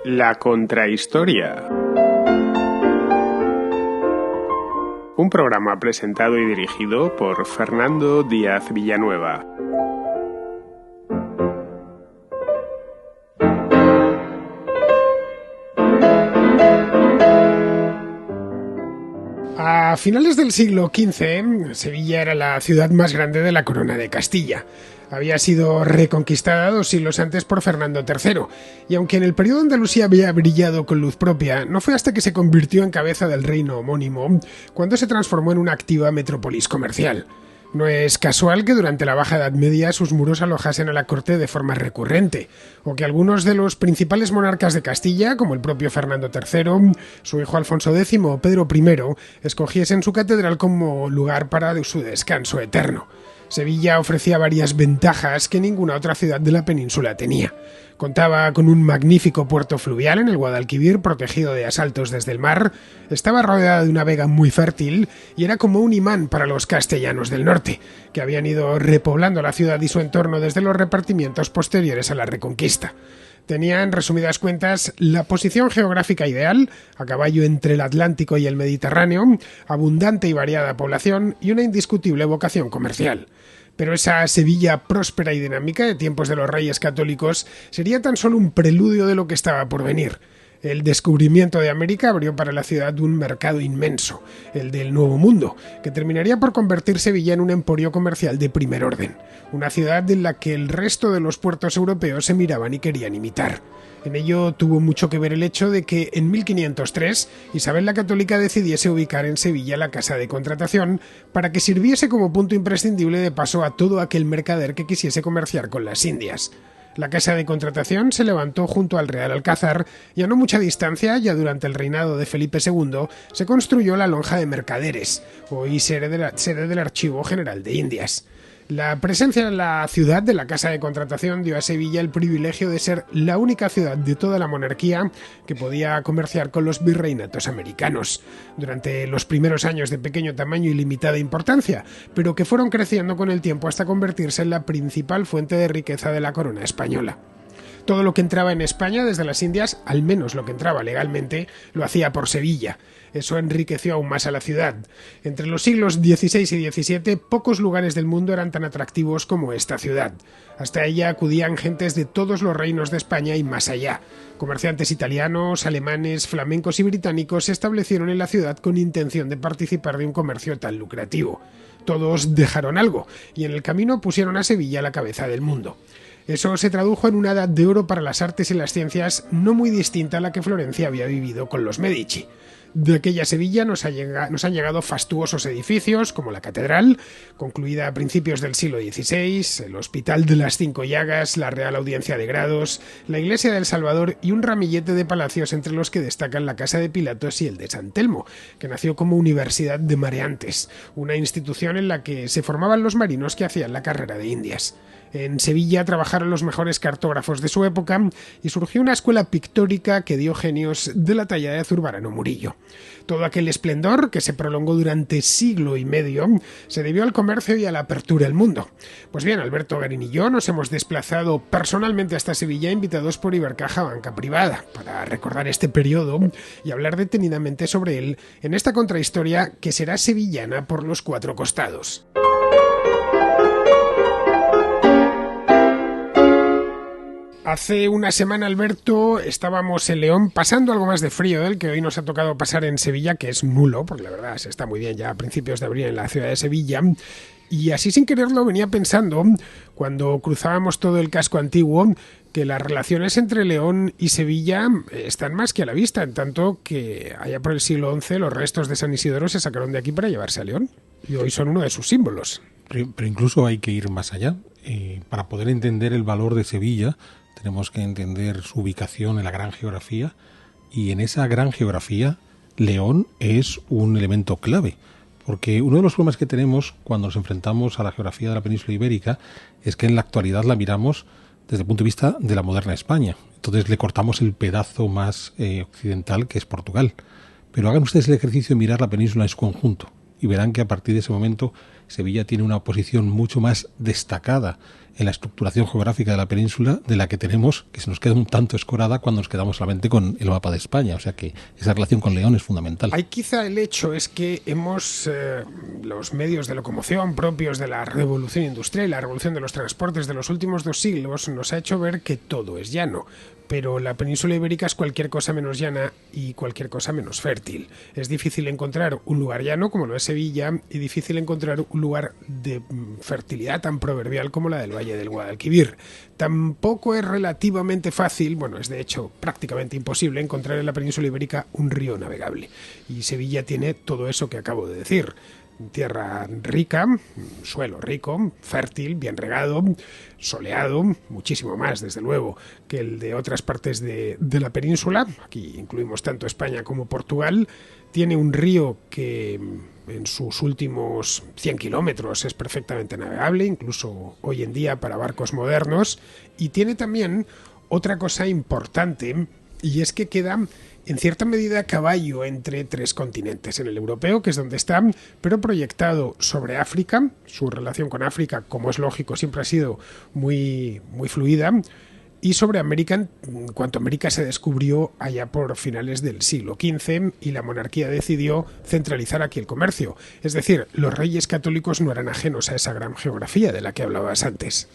La Contrahistoria. Un programa presentado y dirigido por Fernando Díaz Villanueva. A finales del siglo XV, Sevilla era la ciudad más grande de la Corona de Castilla. Había sido reconquistada 2 siglos antes por Fernando III, y aunque en el periodo Andalucía había brillado con luz propia, no fue hasta que se convirtió en cabeza del reino homónimo cuando se transformó en una activa metrópolis comercial. No es casual que durante la Baja Edad Media sus muros alojasen a la corte de forma recurrente, o que algunos de los principales monarcas de Castilla, como el propio Fernando III, su hijo Alfonso X o Pedro I, escogiesen su catedral como lugar para su descanso eterno. Sevilla ofrecía varias ventajas que ninguna otra ciudad de la península tenía. Contaba con un magnífico puerto fluvial en el Guadalquivir, protegido de asaltos desde el mar, estaba rodeada de una vega muy fértil y era como un imán para los castellanos del norte, que habían ido repoblando la ciudad y su entorno desde los repartimientos posteriores a la Reconquista. Tenía, en resumidas cuentas, la posición geográfica ideal, a caballo entre el Atlántico y el Mediterráneo, abundante y variada población y una indiscutible vocación comercial. Pero esa Sevilla próspera y dinámica de tiempos de los Reyes Católicos sería tan solo un preludio de lo que estaba por venir. El descubrimiento de América abrió para la ciudad un mercado inmenso, el del Nuevo Mundo, que terminaría por convertir Sevilla en un emporio comercial de primer orden, una ciudad en la que el resto de los puertos europeos se miraban y querían imitar. En ello tuvo mucho que ver el hecho de que en 1503 Isabel la Católica decidiese ubicar en Sevilla la Casa de Contratación para que sirviese como punto imprescindible de paso a todo aquel mercader que quisiese comerciar con las Indias. La Casa de Contratación se levantó junto al Real Alcázar y a no mucha distancia, ya durante el reinado de Felipe II, se construyó la Lonja de Mercaderes, hoy sede del Archivo General de Indias. La presencia en la ciudad de la Casa de Contratación dio a Sevilla el privilegio de ser la única ciudad de toda la monarquía que podía comerciar con los virreinatos americanos, durante los primeros años de pequeño tamaño y limitada importancia, pero que fueron creciendo con el tiempo hasta convertirse en la principal fuente de riqueza de la corona española. Todo lo que entraba en España desde las Indias, al menos lo que entraba legalmente, lo hacía por Sevilla. Eso enriqueció aún más a la ciudad. Entre los siglos XVI y XVII, pocos lugares del mundo eran tan atractivos como esta ciudad. Hasta ella acudían gentes de todos los reinos de España y más allá. Comerciantes italianos, alemanes, flamencos y británicos se establecieron en la ciudad con intención de participar de un comercio tan lucrativo. Todos dejaron algo, y en el camino pusieron a Sevilla a la cabeza del mundo. Eso se tradujo en una edad de oro para las artes y las ciencias no muy distinta a la que Florencia había vivido con los Medici. De aquella Sevilla nos han llegado fastuosos edificios como la Catedral, concluida a principios del siglo XVI, el Hospital de las Cinco Llagas, la Real Audiencia de Grados, la Iglesia del Salvador y un ramillete de palacios entre los que destacan la Casa de Pilatos y el de San Telmo, que nació como Universidad de Mareantes, una institución en la que se formaban los marinos que hacían la carrera de Indias. En Sevilla trabajaron los mejores cartógrafos de su época y surgió una escuela pictórica que dio genios de la talla de Zurbarán Murillo. Todo aquel esplendor, que se prolongó durante siglo y medio, se debió al comercio y a la apertura al mundo. Pues bien, Alberto Garín y yo nos hemos desplazado personalmente hasta Sevilla, invitados por Ibercaja Banca Privada, para recordar este periodo y hablar detenidamente sobre él en esta contrahistoria que será sevillana por los 4 costados. Hace una semana, Alberto, estábamos en León pasando algo más de frío del que hoy nos ha tocado pasar en Sevilla, que es nulo, porque la verdad se está muy bien ya a principios de abril en la ciudad de Sevilla. Y así sin quererlo venía pensando, cuando cruzábamos todo el casco antiguo, que las relaciones entre León y Sevilla están más que a la vista, en tanto que allá por el siglo XI los restos de San Isidoro se sacaron de aquí para llevarse a León, y hoy son uno de sus símbolos. Pero incluso hay que ir más allá. Para poder entender el valor de Sevilla, tenemos que entender su ubicación en la gran geografía, y en esa gran geografía León es un elemento clave, porque uno de los problemas que tenemos cuando nos enfrentamos a la geografía de la península ibérica es que en la actualidad la miramos desde el punto de vista de la moderna España. Entonces le cortamos el pedazo más occidental, que es Portugal. Pero hagan ustedes el ejercicio de mirar la península en su conjunto y verán que a partir de ese momento Sevilla tiene una posición mucho más destacada en la estructuración geográfica de la península de la que tenemos, que se nos queda un tanto escorada cuando nos quedamos solamente con el mapa de España. O sea que esa relación con León es fundamental. Hay quizá el hecho es que los medios de locomoción propios de la revolución industrial y la revolución de los transportes de los últimos 2 siglos nos ha hecho ver que todo es llano. Pero la península ibérica es cualquier cosa menos llana y cualquier cosa menos fértil. Es difícil encontrar un lugar llano como lo es Sevilla y difícil encontrar un lugar de fertilidad tan proverbial como la del Valle del Guadalquivir. Tampoco es relativamente fácil, bueno, es de hecho prácticamente imposible encontrar en la península ibérica un río navegable. Y Sevilla tiene todo eso que acabo de decir. Tierra rica, suelo rico, fértil, bien regado, soleado, muchísimo más, desde luego, que el de otras partes de la península. Aquí incluimos tanto España como Portugal. Tiene un río que en sus últimos 100 kilómetros es perfectamente navegable, incluso hoy en día para barcos modernos. Y tiene también otra cosa importante, y es que queda en cierta medida a caballo entre 3 continentes, en el europeo, que es donde está, pero proyectado sobre África. Su relación con África, como es lógico, siempre ha sido muy, muy fluida, y sobre América, en cuanto América se descubrió allá por finales del siglo XV y la monarquía decidió centralizar aquí el comercio. Es decir, los reyes católicos no eran ajenos a esa gran geografía de la que hablabas antes.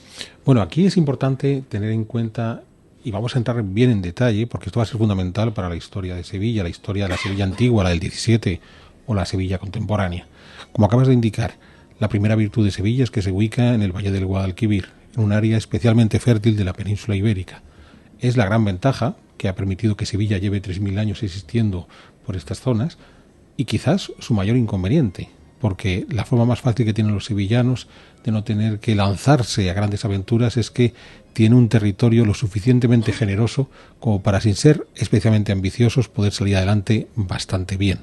Bueno, aquí es importante tener en cuenta, y vamos a entrar bien en detalle, porque esto va a ser fundamental para la historia de Sevilla, la historia de la Sevilla antigua, la del 17, o la Sevilla contemporánea. Como acabas de indicar, la primera virtud de Sevilla es que se ubica en el Valle del Guadalquivir, en un área especialmente fértil de la península ibérica. Es la gran ventaja que ha permitido que Sevilla lleve 3.000 años existiendo por estas zonas, y quizás su mayor inconveniente, porque la forma más fácil que tienen los sevillanos de no tener que lanzarse a grandes aventuras es que tiene un territorio lo suficientemente generoso como para, sin ser especialmente ambiciosos, poder salir adelante bastante bien.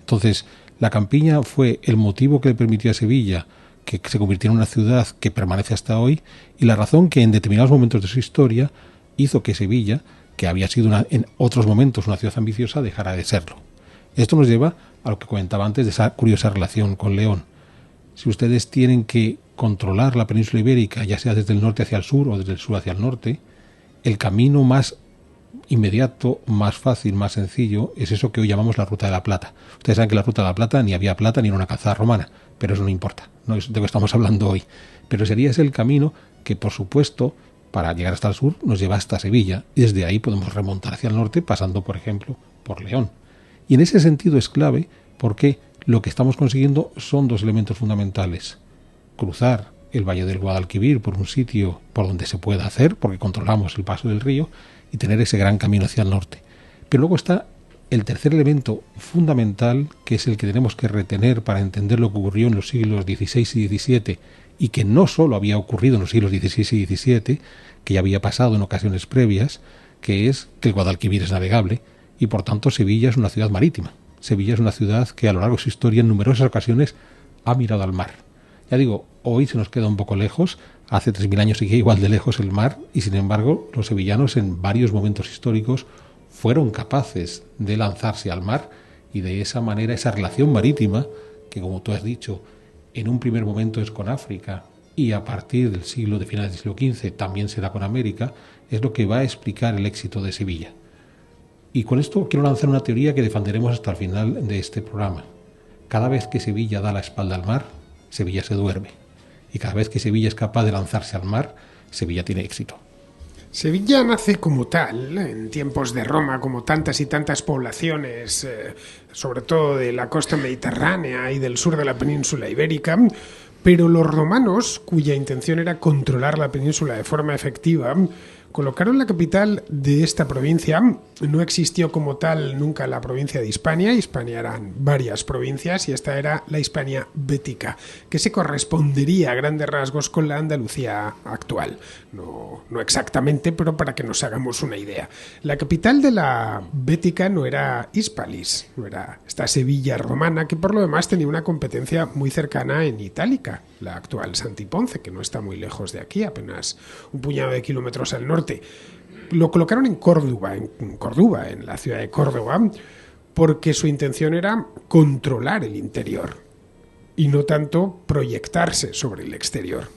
Entonces, la campiña fue el motivo que le permitió a Sevilla que se convirtiera en una ciudad que permanece hasta hoy, y la razón que en determinados momentos de su historia hizo que Sevilla, que había sido en otros momentos una ciudad ambiciosa, dejara de serlo. Esto nos lleva a lo que comentaba antes de esa curiosa relación con León. Si ustedes tienen que controlar la península ibérica, ya sea desde el norte hacia el sur o desde el sur hacia el norte, el camino más inmediato, más fácil, más sencillo es eso que hoy llamamos la Ruta de la Plata. Ustedes saben que la Ruta de la Plata ni había plata ni era una calzada romana, pero eso no importa, no es de lo que estamos hablando hoy. Pero sería ese el camino que, por supuesto, para llegar hasta el sur nos lleva hasta Sevilla, y desde ahí podemos remontar hacia el norte pasando, por ejemplo, por León. Y en ese sentido es clave porque lo que estamos consiguiendo son 2 elementos fundamentales: cruzar el Valle del Guadalquivir por un sitio por donde se pueda hacer, porque controlamos el paso del río, y tener ese gran camino hacia el norte. Pero luego está el tercer elemento fundamental, que es el que tenemos que retener para entender lo que ocurrió en los siglos XVI y XVII, y que no solo había ocurrido en los siglos XVI y XVII, que ya había pasado en ocasiones previas, que es que el Guadalquivir es navegable, y por tanto Sevilla es una ciudad marítima. Sevilla es una ciudad que a lo largo de su historia en numerosas ocasiones ha mirado al mar. Ya digo, hoy se nos queda un poco lejos, hace 3.000 años seguía igual de lejos el mar, y sin embargo los sevillanos en varios momentos históricos fueron capaces de lanzarse al mar, y de esa manera esa relación marítima, que como tú has dicho, en un primer momento es con África, y a partir del finales del siglo XV también será con América, es lo que va a explicar el éxito de Sevilla. Y con esto quiero lanzar una teoría que defenderemos hasta el final de este programa. Cada vez que Sevilla da la espalda al mar, Sevilla se duerme. Y cada vez que Sevilla es capaz de lanzarse al mar, Sevilla tiene éxito. Sevilla nace como tal, en tiempos de Roma, como tantas y tantas poblaciones, sobre todo de la costa mediterránea y del sur de la península ibérica, pero los romanos, cuya intención era controlar la península de forma efectiva, colocaron la capital de esta provincia. No existió como tal nunca la provincia de Hispania. Hispania eran varias provincias y esta era la Hispania bética, que se correspondería a grandes rasgos con la Andalucía actual. No exactamente, pero para que nos hagamos una idea. La capital de la bética no era Hispalis, no era esta Sevilla romana, que por lo demás tenía una competencia muy cercana en Itálica, la actual Santiponce, que no está muy lejos de aquí, apenas un puñado de kilómetros al norte. Lo colocaron en Córdoba, en la ciudad de Córdoba, porque su intención era controlar el interior y no tanto proyectarse sobre el exterior.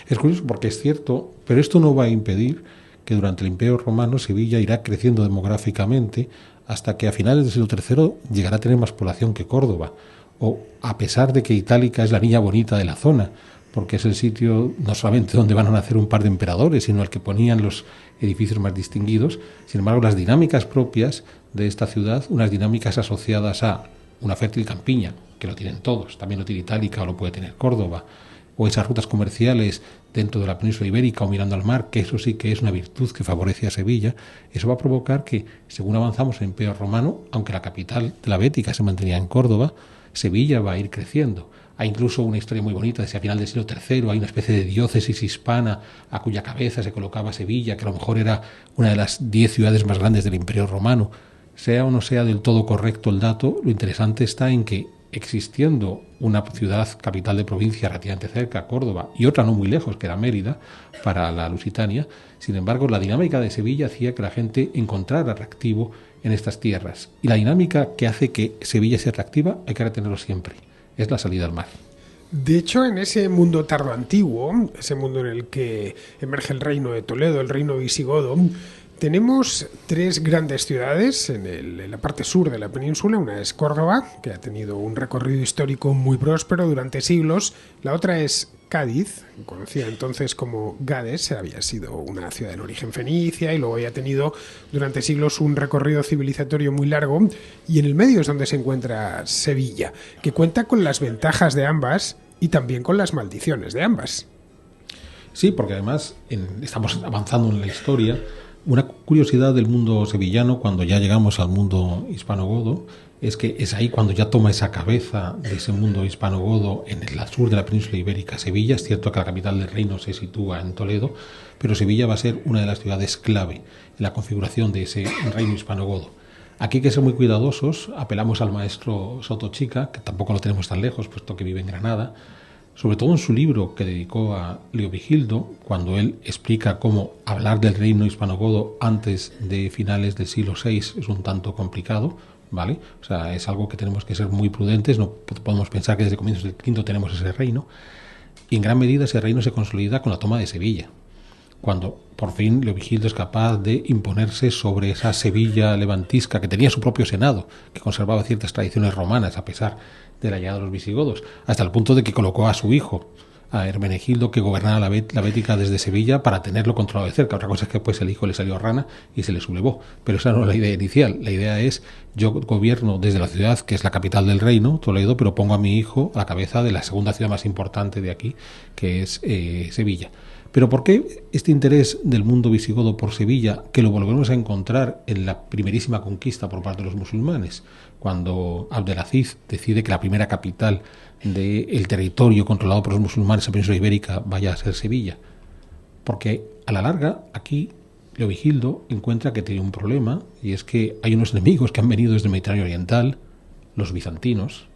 Es curioso porque es cierto, pero esto no va a impedir que durante el Imperio Romano Sevilla irá creciendo demográficamente hasta que a finales del siglo III llegará a tener más población que Córdoba, o a pesar de que Itálica es la niña bonita de la zona, porque es el sitio no solamente donde van a nacer un par de emperadores, sino el que ponían los edificios más distinguidos. Sin embargo, las dinámicas propias de esta ciudad, unas dinámicas asociadas a una fértil campiña, que lo tienen todos, también lo tiene Itálica o lo puede tener Córdoba, o esas rutas comerciales dentro de la península ibérica o mirando al mar, que eso sí que es una virtud que favorece a Sevilla, eso va a provocar que, según avanzamos en el Imperio Romano, aunque la capital de la Bética se mantenía en Córdoba, Sevilla va a ir creciendo. Hay incluso una historia muy bonita de que a final del siglo III hay una especie de diócesis hispana a cuya cabeza se colocaba Sevilla, que a lo mejor era una de las 10 ciudades más grandes del Imperio Romano. Sea o no sea del todo correcto el dato, lo interesante está en que, existiendo una ciudad capital de provincia relativamente cerca, Córdoba, y otra no muy lejos, que era Mérida, para la Lusitania, sin embargo, la dinámica de Sevilla hacía que la gente encontrara atractivo en estas tierras. Y la dinámica que hace que Sevilla sea atractiva hay que retenerlo siempre. Es la salida al mar. De hecho, en ese mundo tardoantiguo, ese mundo en el que emerge el reino de Toledo, el reino visigodo, tenemos tres grandes ciudades en la parte sur de la península. Una es Córdoba, que ha tenido un recorrido histórico muy próspero durante siglos. La otra es Cádiz, conocida entonces como Gades, había sido una ciudad en origen fenicia y luego había tenido durante siglos un recorrido civilizatorio muy largo. Y en el medio es donde se encuentra Sevilla, que cuenta con las ventajas de ambas y también con las maldiciones de ambas. Sí, porque además estamos avanzando en la historia. Una curiosidad del mundo sevillano, cuando ya llegamos al mundo hispanogodo, es que es ahí cuando ya toma esa cabeza de ese mundo hispanogodo en el sur de la península ibérica, Sevilla. Es cierto que la capital del reino se sitúa en Toledo, pero Sevilla va a ser una de las ciudades clave en la configuración de ese reino hispanogodo. Aquí hay que ser muy cuidadosos. Apelamos al maestro Soto Chica, que tampoco lo tenemos tan lejos, puesto que vive en Granada, sobre todo en su libro que dedicó a Leovigildo, cuando él explica cómo hablar del reino hispanogodo antes de finales del siglo VI es un tanto complicado, ¿vale? O sea, es algo que tenemos que ser muy prudentes, no podemos pensar que desde comienzos del V tenemos ese reino, y en gran medida ese reino se consolida con la toma de Sevilla, cuando por fin Leovigildo es capaz de imponerse sobre esa Sevilla levantisca que tenía su propio senado, que conservaba ciertas tradiciones romanas a pesar de la llegada de los visigodos, hasta el punto de que colocó a su hijo, a Hermenegildo, que gobernaba la Bética desde Sevilla para tenerlo controlado de cerca. Otra cosa es que pues el hijo le salió rana y se le sublevó, pero esa no es la idea inicial. La idea es: yo gobierno desde la ciudad que es la capital del reino, Toledo, pero pongo a mi hijo a la cabeza de la segunda ciudad más importante de aquí, que es Sevilla. Pero ¿por qué este interés del mundo visigodo por Sevilla, que lo volvemos a encontrar en la primerísima conquista por parte de los musulmanes, cuando Abdelaziz decide que la primera capital del territorio controlado por los musulmanes en la península ibérica vaya a ser Sevilla? Porque a la larga aquí Leovigildo encuentra que tiene un problema, y es que hay unos enemigos que han venido desde el Mediterráneo Oriental, los bizantinos,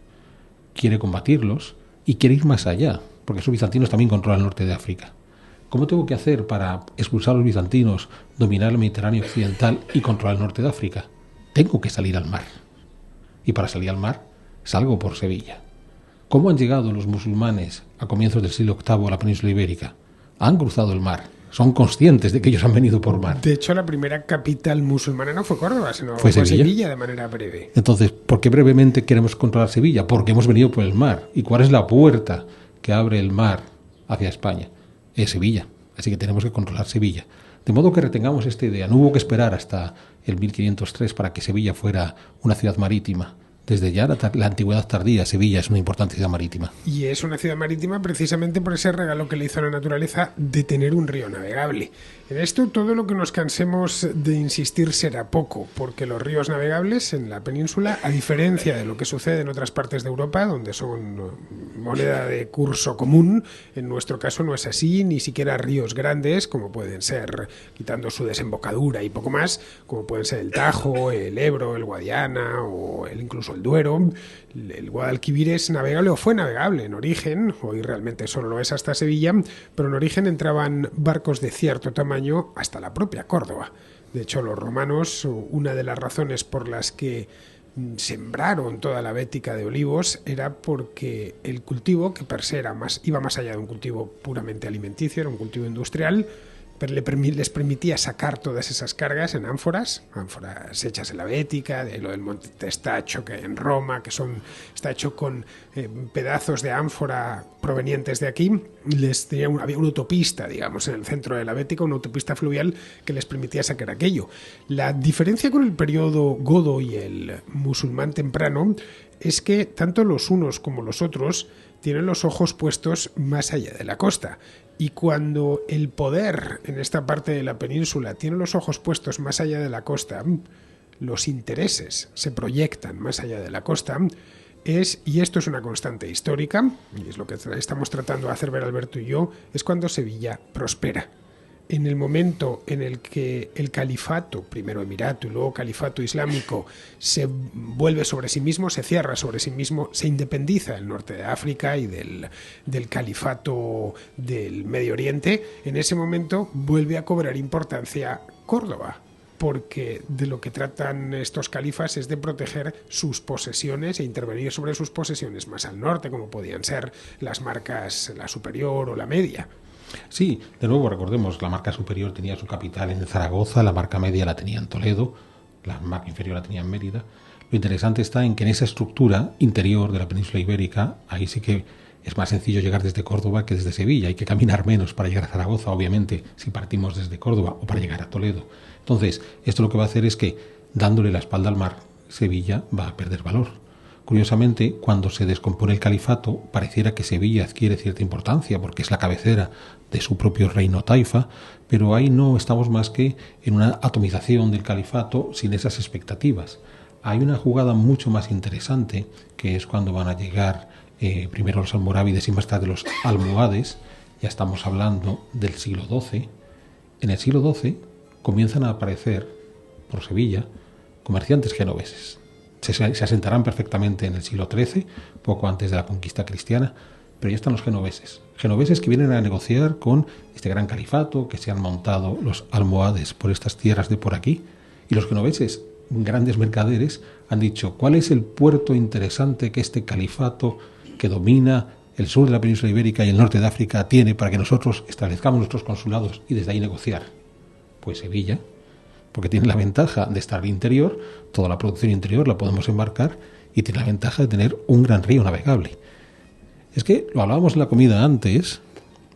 quiere combatirlos y quiere ir más allá, porque esos bizantinos también controlan el norte de África. ¿Cómo tengo que hacer para expulsar a los bizantinos, dominar el Mediterráneo occidental y controlar el norte de África? Tengo que salir al mar. Y para salir al mar, salgo por Sevilla. ¿Cómo han llegado los musulmanes a comienzos del siglo VIII a la península ibérica? Han cruzado el mar. Son conscientes de que ellos han venido por mar. De hecho, la primera capital musulmana no fue Córdoba, sino fue Sevilla de manera breve. Entonces, ¿por qué brevemente queremos controlar Sevilla? Porque hemos venido por el mar. ¿Y cuál es la puerta que abre el mar hacia España? Es Sevilla, así que tenemos que controlar Sevilla. De modo que retengamos esta idea. No hubo que esperar hasta el 1503 para que Sevilla fuera una ciudad marítima. Desde ya la antigüedad tardía, Sevilla es una importante ciudad marítima. Y es una ciudad marítima precisamente por ese regalo que le hizo la naturaleza de tener un río navegable. En esto todo lo que nos cansemos de insistir será poco, porque los ríos navegables en la península, a diferencia de lo que sucede en otras partes de Europa, donde son moneda de curso común, en nuestro caso no es así, ni siquiera ríos grandes, como pueden ser, quitando su desembocadura y poco más, como pueden ser el Tajo, el Ebro, el Guadiana o incluso el Duero. El Guadalquivir es navegable o fue navegable en origen, hoy realmente solo lo es hasta Sevilla, pero en origen entraban barcos de cierto tamaño hasta la propia Córdoba. De hecho, los romanos, una de las razones por las que sembraron toda la Bética de olivos era porque el cultivo, que per se iba más allá de un cultivo puramente alimenticio, era un cultivo industrial, pero les permitía sacar todas esas cargas en ánforas hechas en la Bética, de lo del Monte Testacho que hay en Roma, está hecho con pedazos de ánfora provenientes de aquí. Había una autopista, digamos, en el centro de la Bética, una autopista fluvial que les permitía sacar aquello. La diferencia con el periodo godo y el musulmán temprano es que tanto los unos como los otros tienen los ojos puestos más allá de la costa. Y cuando el poder en esta parte de la península tiene los ojos puestos más allá de la costa, los intereses se proyectan más allá de la costa, y esto es una constante histórica, y es lo que estamos tratando de hacer ver Alberto y yo, es cuando Sevilla prospera. En el momento en el que el califato, primero emirato y luego califato islámico, se vuelve sobre sí mismo, se cierra sobre sí mismo, se independiza del norte de África y del califato del Medio Oriente, en ese momento vuelve a cobrar importancia Córdoba, porque de lo que tratan estos califas es de proteger sus posesiones e intervenir sobre sus posesiones más al norte, como podían ser las marcas la Superior o la Media. Sí, de nuevo recordemos, la marca superior tenía su capital en Zaragoza, la marca media la tenía en Toledo, la marca inferior la tenía en Mérida. Lo interesante está en que en esa estructura interior de la península ibérica, ahí sí que es más sencillo llegar desde Córdoba que desde Sevilla. Hay que caminar menos para llegar a Zaragoza, obviamente, si partimos desde Córdoba, o para llegar a Toledo. Entonces, esto lo que va a hacer es que, dándole la espalda al mar, Sevilla va a perder valor. Curiosamente, cuando se descompone el califato, pareciera que Sevilla adquiere cierta importancia porque es la cabecera de su propio reino taifa, pero ahí no estamos más que en una atomización del califato sin esas expectativas. Hay una jugada mucho más interesante, que es cuando van a llegar primero los almorávides y más tarde los almohades. Ya estamos hablando del siglo XII. En el siglo XII comienzan a aparecer por Sevilla comerciantes genoveses. Se asentarán perfectamente en el siglo XIII, poco antes de la conquista cristiana, pero ya están los genoveses que vienen a negociar con este gran califato, que se han montado los almohades por estas tierras de por aquí, y los genoveses, grandes mercaderes, han dicho: ¿cuál es el puerto interesante que este califato que domina el sur de la península ibérica y el norte de África tiene para que nosotros establezcamos nuestros consulados y desde ahí negociar? Pues Sevilla, porque tiene la ventaja de estar al interior, toda la producción interior la podemos embarcar, y tiene la ventaja de tener un gran río navegable. Es que, lo hablábamos en la comida antes,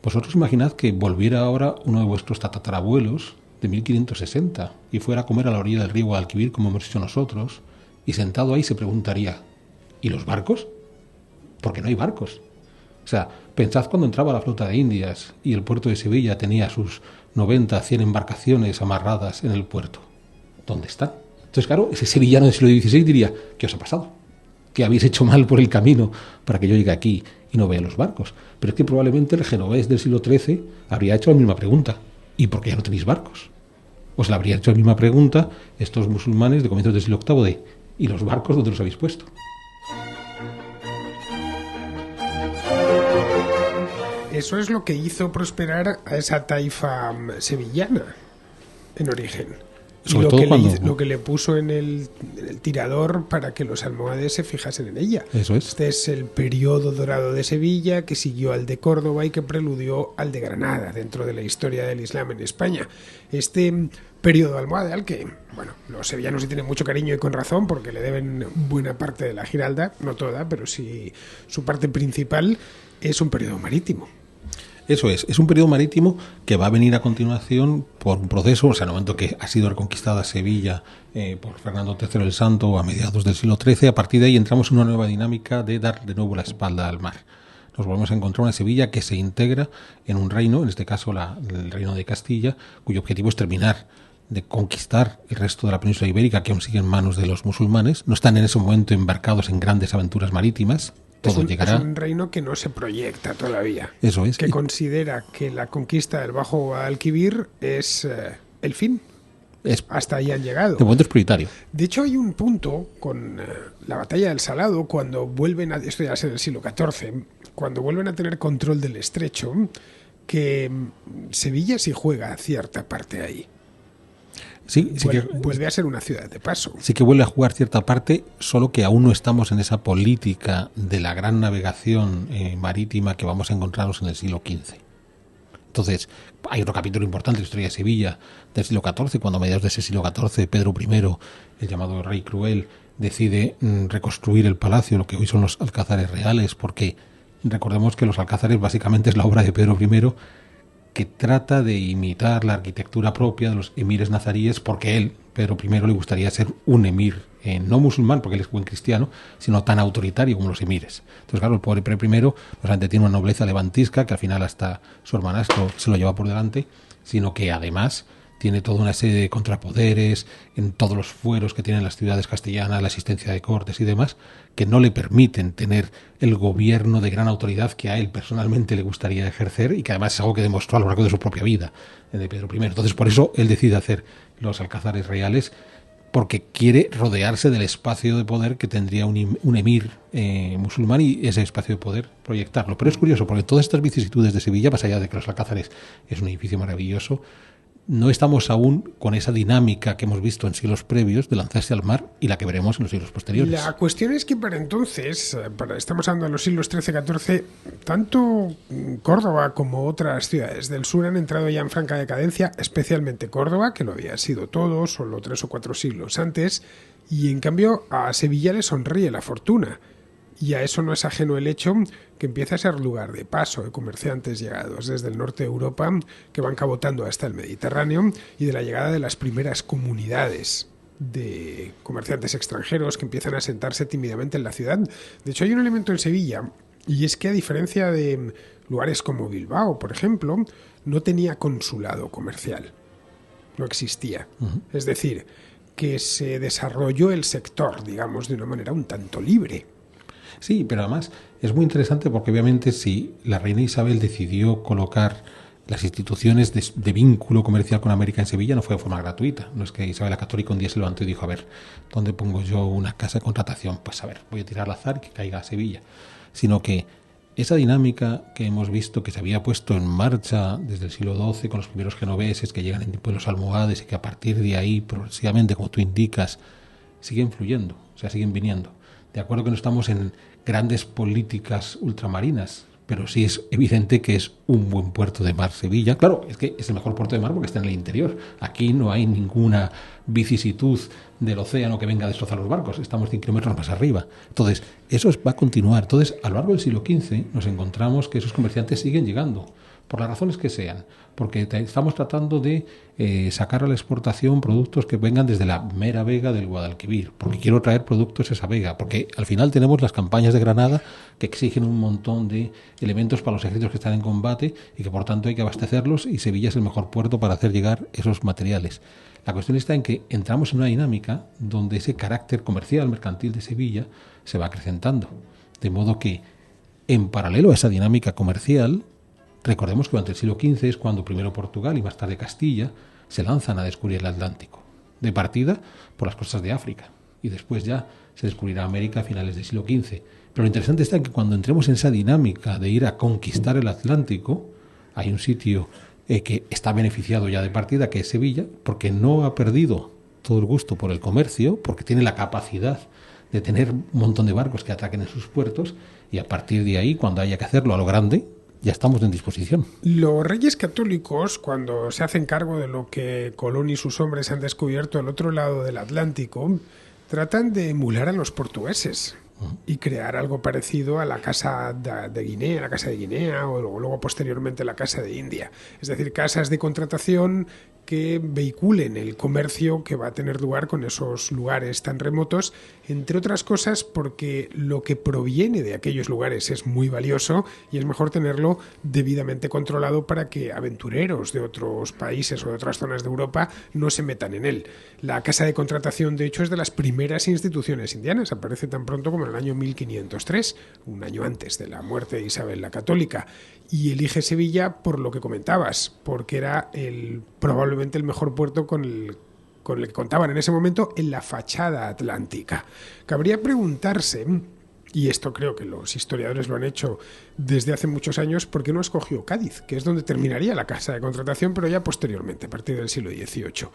vosotros imaginad que volviera ahora uno de vuestros tatarabuelos de 1560 y fuera a comer a la orilla del río Guadalquivir, como hemos hecho nosotros, y sentado ahí se preguntaría: ¿y los barcos? Porque no hay barcos. O sea, pensad cuando entraba la flota de Indias y el puerto de Sevilla tenía sus 90, 100 embarcaciones amarradas en el puerto. ¿Dónde están? Entonces, claro, ese sevillano del siglo XVI diría: ¿qué os ha pasado? ¿Qué habéis hecho mal por el camino para que yo llegue aquí y no vea los barcos? Pero es que probablemente el genovés del siglo XIII habría hecho la misma pregunta: ¿y por qué ya no tenéis barcos? Os la habría hecho la misma pregunta estos musulmanes de comienzos del siglo VIII ¿y los barcos dónde los habéis puesto? Eso es lo que hizo prosperar a esa taifa sevillana en origen. Sobre y todo lo que le puso en el tirador para que los almohades se fijasen en ella. Eso es. Este es el periodo dorado de Sevilla, que siguió al de Córdoba y que preludió al de Granada dentro de la historia del Islam en España. Este periodo almohade al que, bueno, los sevillanos sí tienen mucho cariño y con razón, porque le deben buena parte de la Giralda, no toda, pero sí su parte principal, es un periodo marítimo. Eso es un periodo marítimo que va a venir a continuación por un proceso, o sea, en el momento que ha sido reconquistada Sevilla por Fernando III el Santo a mediados del siglo XIII. A partir de ahí entramos en una nueva dinámica de dar de nuevo la espalda al mar. Nos volvemos a encontrar una Sevilla que se integra en un reino, en este caso el reino de Castilla, cuyo objetivo es terminar de conquistar el resto de la península ibérica, que aún sigue en manos de los musulmanes. No están en ese momento embarcados en grandes aventuras marítimas. Todo llegará. Es un reino que no se proyecta todavía. Eso es. Que considera que la conquista del Bajo Guadalquivir es el fin. Hasta ahí han llegado. De momento es prioritario. De hecho, hay un punto con la batalla del Salado, cuando vuelven a... Esto ya es en el siglo XIV, cuando vuelven a tener control del estrecho, que Sevilla sí juega cierta parte ahí. Sí, vuelve a ser una ciudad de paso. Sí que vuelve a jugar cierta parte, solo que aún no estamos en esa política de la gran navegación marítima que vamos a encontrarnos en el siglo XV. Entonces, hay otro capítulo importante de la historia de Sevilla del siglo XIV, cuando a mediados de ese siglo XIV Pedro I, el llamado Rey Cruel, decide reconstruir el palacio, lo que hoy son los alcázares reales, porque recordemos que los alcázares básicamente es la obra de Pedro I, que trata de imitar la arquitectura propia de los emires nazaríes, porque él, Pedro I, le gustaría ser un emir, no musulmán, porque él es buen cristiano, sino tan autoritario como los emires. Entonces, claro, el pobre Pedro I no solamente tiene una nobleza levantisca, que al final hasta su hermanastro se lo lleva por delante, sino que además tiene toda una serie de contrapoderes en todos los fueros que tienen las ciudades castellanas, la asistencia de cortes y demás, que no le permiten tener el gobierno de gran autoridad que a él personalmente le gustaría ejercer y que además es algo que demostró a lo largo de su propia vida, de Pedro I. Entonces, por eso él decide hacer los alcázares reales, porque quiere rodearse del espacio de poder que tendría un emir musulmán y ese espacio de poder proyectarlo. Pero es curioso, porque todas estas vicisitudes de Sevilla, más allá de que los alcázares es un edificio maravilloso, no estamos aún con esa dinámica que hemos visto en siglos previos de lanzarse al mar y la que veremos en los siglos posteriores. La cuestión es que para entonces, estamos hablando de los siglos XIII-XIV, tanto Córdoba como otras ciudades del sur han entrado ya en franca decadencia, especialmente Córdoba, que lo había sido todo, solo 3 o 4 siglos antes, y en cambio a Sevilla le sonríe la fortuna. Y a eso no es ajeno el hecho que empieza a ser lugar de paso de comerciantes llegados desde el norte de Europa que van cabotando hasta el Mediterráneo y de la llegada de las primeras comunidades de comerciantes extranjeros que empiezan a sentarse tímidamente en la ciudad. De hecho, hay un elemento en Sevilla, y es que a diferencia de lugares como Bilbao, por ejemplo, no tenía consulado comercial. No existía. Es decir, que se desarrolló el sector, digamos, de una manera un tanto libre. Sí, pero además es muy interesante porque obviamente si la reina Isabel decidió colocar las instituciones de vínculo comercial con América en Sevilla, no fue de forma gratuita. No es que Isabel la Católica un día se levantó y dijo, a ver, ¿dónde pongo yo una casa de contratación? Pues a ver, voy a tirar al azar y que caiga a Sevilla. Sino que esa dinámica que hemos visto que se había puesto en marcha desde el siglo XII con los primeros genoveses que llegan en tiempo de los almohades y que a partir de ahí progresivamente, como tú indicas, siguen fluyendo, o sea, siguen viniendo. De acuerdo que no estamos en grandes políticas ultramarinas, pero sí es evidente que es un buen puerto de mar Sevilla. Claro, es que es el mejor puerto de mar porque está en el interior. Aquí no hay ninguna vicisitud del océano que venga a destrozar los barcos. Estamos 100 kilómetros más arriba. Entonces, eso va a continuar. Entonces, a lo largo del siglo XV nos encontramos que esos comerciantes siguen llegando, por las razones que sean, porque estamos tratando de sacar a la exportación productos que vengan desde la mera vega del Guadalquivir, porque quiero traer productos a esa vega, porque al final tenemos las campañas de Granada que exigen un montón de elementos para los ejércitos que están en combate y que por tanto hay que abastecerlos, y Sevilla es el mejor puerto para hacer llegar esos materiales. La cuestión está en que entramos en una dinámica donde ese carácter comercial, mercantil de Sevilla se va acrecentando, de modo que en paralelo a esa dinámica comercial, recordemos que durante el siglo XV es cuando primero Portugal y más tarde Castilla se lanzan a descubrir el Atlántico. De partida por las costas de África y después ya se descubrirá América a finales del siglo XV. Pero lo interesante está en que cuando entremos en esa dinámica de ir a conquistar el Atlántico, hay un sitio que está beneficiado ya de partida, que es Sevilla, porque no ha perdido todo el gusto por el comercio, porque tiene la capacidad de tener un montón de barcos que atraquen en sus puertos, y a partir de ahí, cuando haya que hacerlo a lo grande, ya estamos en disposición. Los reyes católicos, cuando se hacen cargo de lo que Colón y sus hombres han descubierto al otro lado del Atlántico, tratan de emular a los portugueses y crear algo parecido a la Casa de Guinea, la Casa de Guinea, o luego posteriormente la Casa de India. Es decir, casas de contratación que vehiculen el comercio que va a tener lugar con esos lugares tan remotos, entre otras cosas porque lo que proviene de aquellos lugares es muy valioso y es mejor tenerlo debidamente controlado para que aventureros de otros países o de otras zonas de Europa no se metan en él. La casa de contratación, de hecho, es de las primeras instituciones indianas, aparece tan pronto como en el año 1503, un año antes de la muerte de Isabel la Católica, y elige Sevilla por lo que comentabas, porque era probablemente el mejor puerto con el que contaban en ese momento en la fachada atlántica. Cabría preguntarse, y esto creo que los historiadores lo han hecho desde hace muchos años, ¿por qué no escogió Cádiz, que es donde terminaría la casa de contratación, pero ya posteriormente, a partir del siglo XVIII?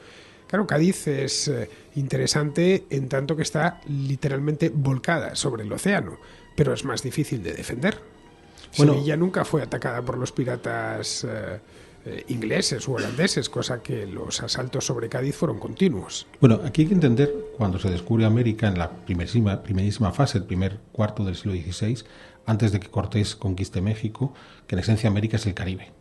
Claro, Cádiz es interesante en tanto que está literalmente volcada sobre el océano, pero es más difícil de defender. Bueno, Sevilla nunca fue atacada por los piratas ingleses u holandeses, cosa que los asaltos sobre Cádiz fueron continuos. Bueno, aquí hay que entender, cuando se descubre América en la primerísima fase, el primer cuarto del siglo XVI, antes de que Cortés conquiste México, que en esencia América es el Caribe.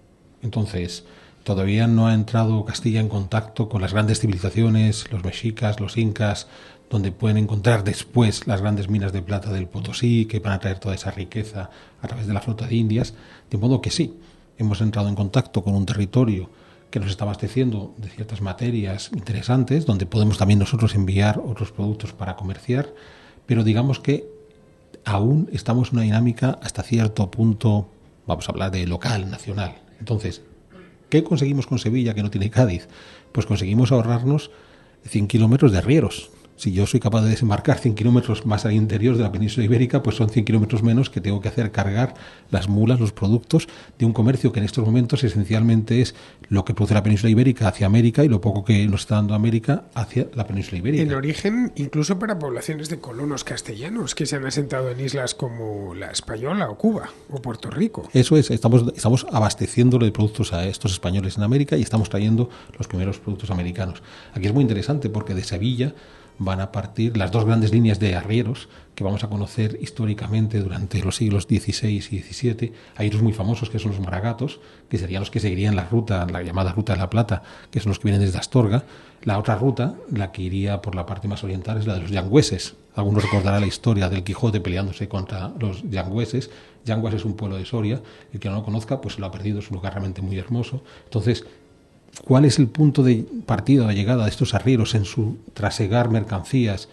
Entonces, todavía no ha entrado Castilla en contacto con las grandes civilizaciones, los mexicas, los incas, donde pueden encontrar después las grandes minas de plata del Potosí, que van a traer toda esa riqueza a través de la flota de Indias. De modo que sí, hemos entrado en contacto con un territorio que nos está abasteciendo de ciertas materias interesantes, donde podemos también nosotros enviar otros productos para comerciar, pero digamos que aún estamos en una dinámica hasta cierto punto, vamos a hablar de local, nacional. Entonces, ¿qué conseguimos con Sevilla que no tiene Cádiz? Pues conseguimos ahorrarnos 100 kilómetros de arrieros. Si yo soy capaz de desembarcar 100 kilómetros más al interior de la península ibérica, pues son 100 kilómetros menos que tengo que hacer cargar las mulas, los productos de un comercio que en estos momentos esencialmente es lo que produce la península ibérica hacia América y lo poco que nos está dando América hacia la península ibérica. En origen, incluso para poblaciones de colonos castellanos que se han asentado en islas como la Española o Cuba o Puerto Rico. Eso es, estamos abasteciéndole de productos a estos españoles en América y estamos trayendo los primeros productos americanos. Aquí es muy interesante porque de Sevilla van a partir las dos grandes líneas de arrieros que vamos a conocer históricamente durante los siglos XVI y XVII. Hay dos muy famosos que son los maragatos, que serían los que seguirían la ruta, la llamada Ruta de la Plata, que son los que vienen desde Astorga. La otra ruta, la que iría por la parte más oriental, es la de los yangüeses. Algunos recordarán la historia del Quijote peleándose contra los yangüeses. Yanguas es un pueblo de Soria, el que no lo conozca pues lo ha perdido, es un lugar realmente muy hermoso. Entonces, ¿cuál es el punto de partida, de llegada de estos arrieros en su trasegar mercancías,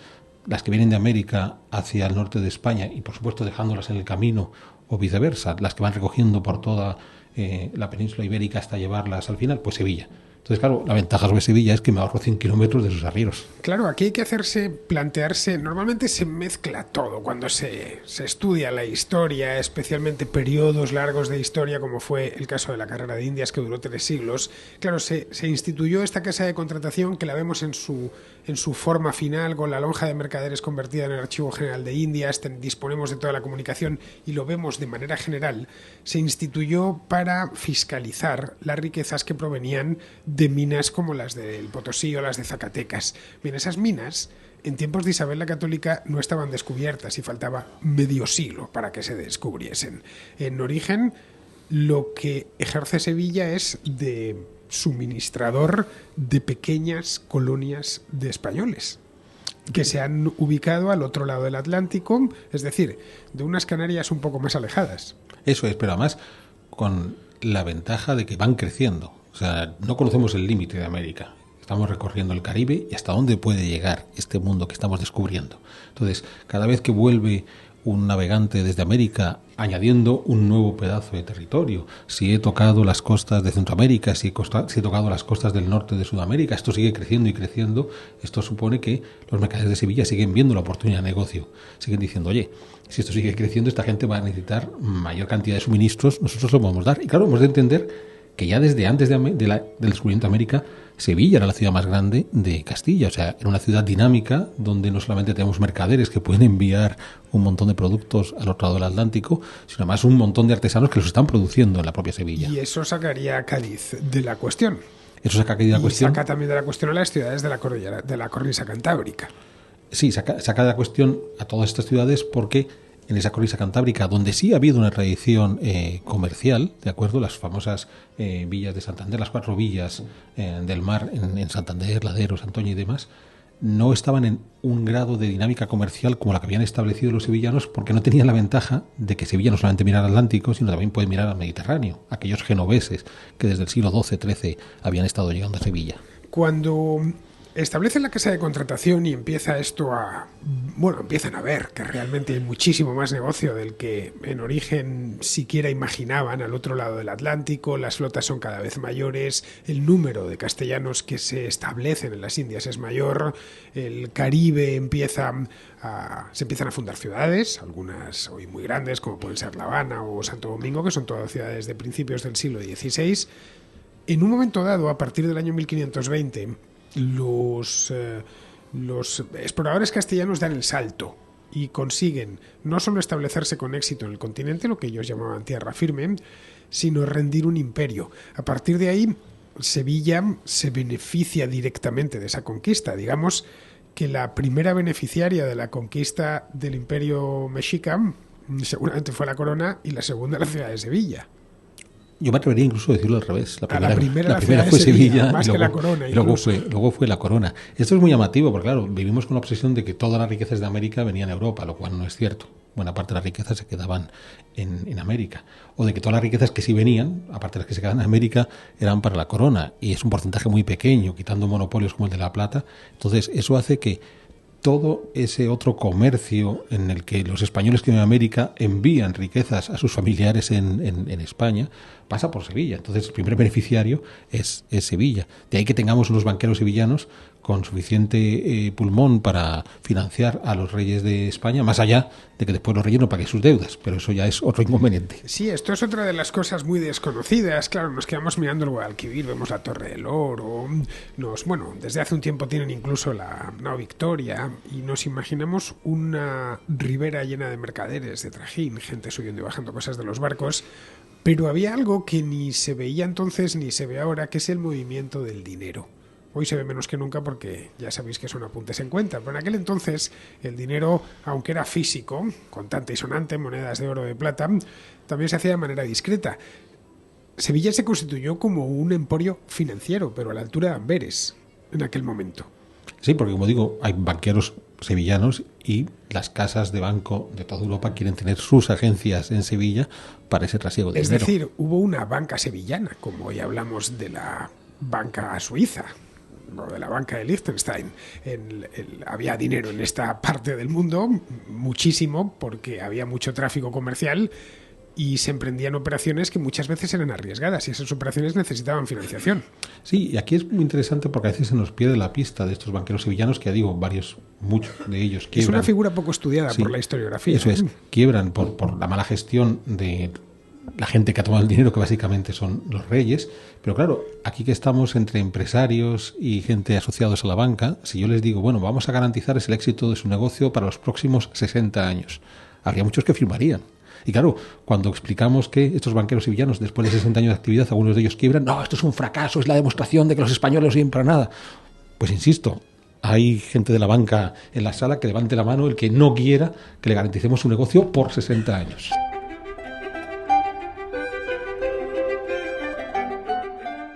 las que vienen de América hacia el norte de España y por supuesto dejándolas en el camino o viceversa, las que van recogiendo por toda la península ibérica hasta llevarlas al final? Pues Sevilla. Entonces, claro, la ventaja sobre Sevilla es que me ahorro 100 kilómetros de esos arrieros. Claro, aquí hay que plantearse, normalmente se mezcla todo cuando se estudia la historia, especialmente periodos largos de historia, como fue el caso de la carrera de Indias, que duró 3 siglos. Claro, se instituyó esta casa de contratación que la vemos en su forma final, con la lonja de mercaderes convertida en el Archivo General de Indias, disponemos de toda la comunicación y lo vemos de manera general. Se instituyó para fiscalizar las riquezas que provenían de minas como las del Potosí o las de Zacatecas. Bien, esas minas en tiempos de Isabel la Católica no estaban descubiertas y faltaba medio siglo para que se descubriesen. En origen, lo que ejerce Sevilla es de suministrador de pequeñas colonias de españoles que se han ubicado al otro lado del Atlántico, es decir, de unas Canarias un poco más alejadas. Eso es, pero además con la ventaja de que van creciendo. O sea, no conocemos el límite de América. Estamos recorriendo el Caribe y hasta dónde puede llegar este mundo que estamos descubriendo. Entonces, cada vez que vuelve un navegante desde América añadiendo un nuevo pedazo de territorio, si he tocado las costas de Centroamérica, si he tocado las costas del norte de Sudamérica, esto sigue creciendo y creciendo. Esto supone que los mercaderes de Sevilla siguen viendo la oportunidad de negocio. Siguen diciendo, oye, si esto sigue creciendo, esta gente va a necesitar mayor cantidad de suministros, nosotros lo podemos dar. Y claro, hemos de entender que ya desde antes del descubrimiento de América, Sevilla era la ciudad más grande de Castilla. O sea, era una ciudad dinámica donde no solamente tenemos mercaderes que pueden enviar un montón de productos al otro lado del Atlántico, sino además un montón de artesanos que los están produciendo en la propia Sevilla. Y eso sacaría a Cádiz de la cuestión. Eso saca a Cádiz de la cuestión. Y saca también de la cuestión a las ciudades de la cornisa cantábrica. Sí, saca de la cuestión a todas estas ciudades porque en esa cornisa cantábrica, donde sí ha habido una tradición comercial, ¿de acuerdo? Las famosas villas de Santander, las 4 villas del mar en Santander, Ladero, Santoña y demás, no estaban en un grado de dinámica comercial como la que habían establecido los sevillanos, porque no tenían la ventaja de que Sevilla no solamente mira al Atlántico, sino también puede mirar al Mediterráneo, aquellos genoveses que desde el siglo XII-XIII habían estado llegando a Sevilla. Cuando establecen la casa de contratación y empieza esto empiezan a ver que realmente hay muchísimo más negocio del que en origen siquiera imaginaban al otro lado del Atlántico, las flotas son cada vez mayores, el número de castellanos que se establecen en las Indias es mayor, el Caribe se empiezan a fundar ciudades, algunas hoy muy grandes como pueden ser La Habana o Santo Domingo, que son todas ciudades de principios del siglo XVI. En un momento dado, a partir del año 1520, los exploradores castellanos dan el salto y consiguen no solo establecerse con éxito en el continente, lo que ellos llamaban tierra firme, sino rendir un imperio. A partir de ahí, Sevilla se beneficia directamente de esa conquista. Digamos que la primera beneficiaria de la conquista del imperio mexica seguramente fue la corona y la segunda la ciudad de Sevilla. Yo me atrevería incluso a decirlo al revés. La primera fue Sevilla, más que la corona. Luego fue la corona. Esto es muy llamativo, porque claro, vivimos con la obsesión de que todas las riquezas de América venían a Europa, lo cual no es cierto. Buena parte de las riquezas se quedaban en América. O de que todas las riquezas que sí venían, aparte de las que se quedaban en América, eran para la corona. Y es un porcentaje muy pequeño, quitando monopolios como el de la plata. Entonces, eso hace que todo ese otro comercio en el que los españoles que viven en América envían riquezas a sus familiares en España, pasa por Sevilla. Entonces el primer beneficiario es Sevilla. De ahí que tengamos unos banqueros sevillanos con suficiente pulmón para financiar a los reyes de España, más allá de que después los reyes no paguen sus deudas, pero eso ya es otro inconveniente. Sí, esto es otra de las cosas muy desconocidas. Claro, nos quedamos mirando el Guadalquivir, vemos la Torre del Oro, desde hace un tiempo tienen incluso la nao Victoria, y nos imaginamos una ribera llena de mercaderes, de trajín, gente subiendo y bajando cosas de los barcos, pero había algo que ni se veía entonces ni se ve ahora, que es el movimiento del dinero. Hoy se ve menos que nunca porque ya sabéis que son apuntes en cuenta, pero en aquel entonces el dinero, aunque era físico, contante y sonante, monedas de oro o de plata, también se hacía de manera discreta. Sevilla se constituyó como un emporio financiero, pero a la altura de Amberes en aquel momento. Sí, porque como digo, hay banqueros sevillanos y las casas de banco de toda Europa quieren tener sus agencias en Sevilla para ese trasiego de dinero. Es decir, hubo una banca sevillana, como hoy hablamos de la banca suiza o de la banca de Liechtenstein. Había dinero en esta parte del mundo, muchísimo, porque había mucho tráfico comercial y se emprendían operaciones que muchas veces eran arriesgadas y esas operaciones necesitaban financiación. Sí, y aquí es muy interesante porque a veces se nos pierde la pista de estos banqueros sevillanos, que ya digo, muchos de ellos quiebran. Es una figura poco estudiada por la historiografía. Eso es, quiebran por la mala gestión de la gente que ha tomado el dinero, que básicamente son los reyes. Pero claro, aquí que estamos entre empresarios y gente asociados a la banca, si yo les digo, bueno, vamos a garantizar el éxito de su negocio para los próximos 60 años, habría muchos que firmarían. Y claro, cuando explicamos que estos banqueros sevillanos, después de 60 años de actividad, algunos de ellos quiebran, no, esto es un fracaso, es la demostración de que los españoles no sirven para nada. Pues insisto, hay gente de la banca en la sala que levante la mano el que no quiera que le garanticemos su negocio por 60 años.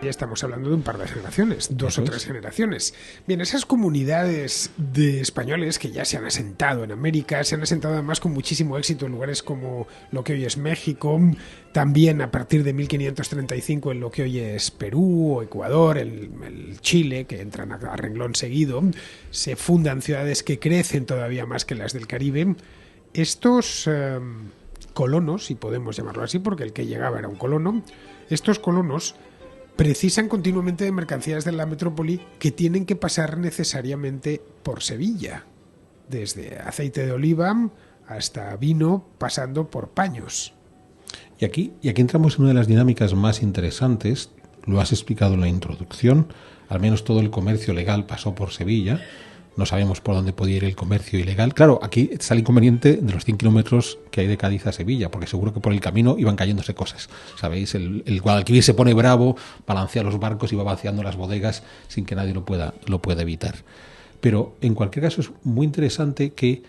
Ya estamos hablando de un par de generaciones, dos o tres generaciones. Bien, esas comunidades de españoles que ya se han asentado en América, se han asentado además con muchísimo éxito en lugares como lo que hoy es México, también a partir de 1535 en lo que hoy es Perú o Ecuador, el Chile, que entran a renglón seguido. Se fundan ciudades que crecen todavía más que las del Caribe. Estos colonos, si podemos llamarlo así, porque el que llegaba era un colono, estos colonos precisan continuamente de mercancías de la metrópoli que tienen que pasar necesariamente por Sevilla, desde aceite de oliva hasta vino, pasando por paños. Y aquí entramos en una de las dinámicas más interesantes. Lo has explicado en la introducción. Al menos todo el comercio legal pasó por Sevilla. No sabemos por dónde podía ir el comercio ilegal. Claro, aquí está el inconveniente de los 100 kilómetros que hay de Cádiz a Sevilla, porque seguro que por el camino iban cayéndose cosas. ¿Sabéis? El Guadalquivir se pone bravo, balancea los barcos y va vaciando las bodegas sin que nadie lo pueda evitar. Pero en cualquier caso es muy interesante que,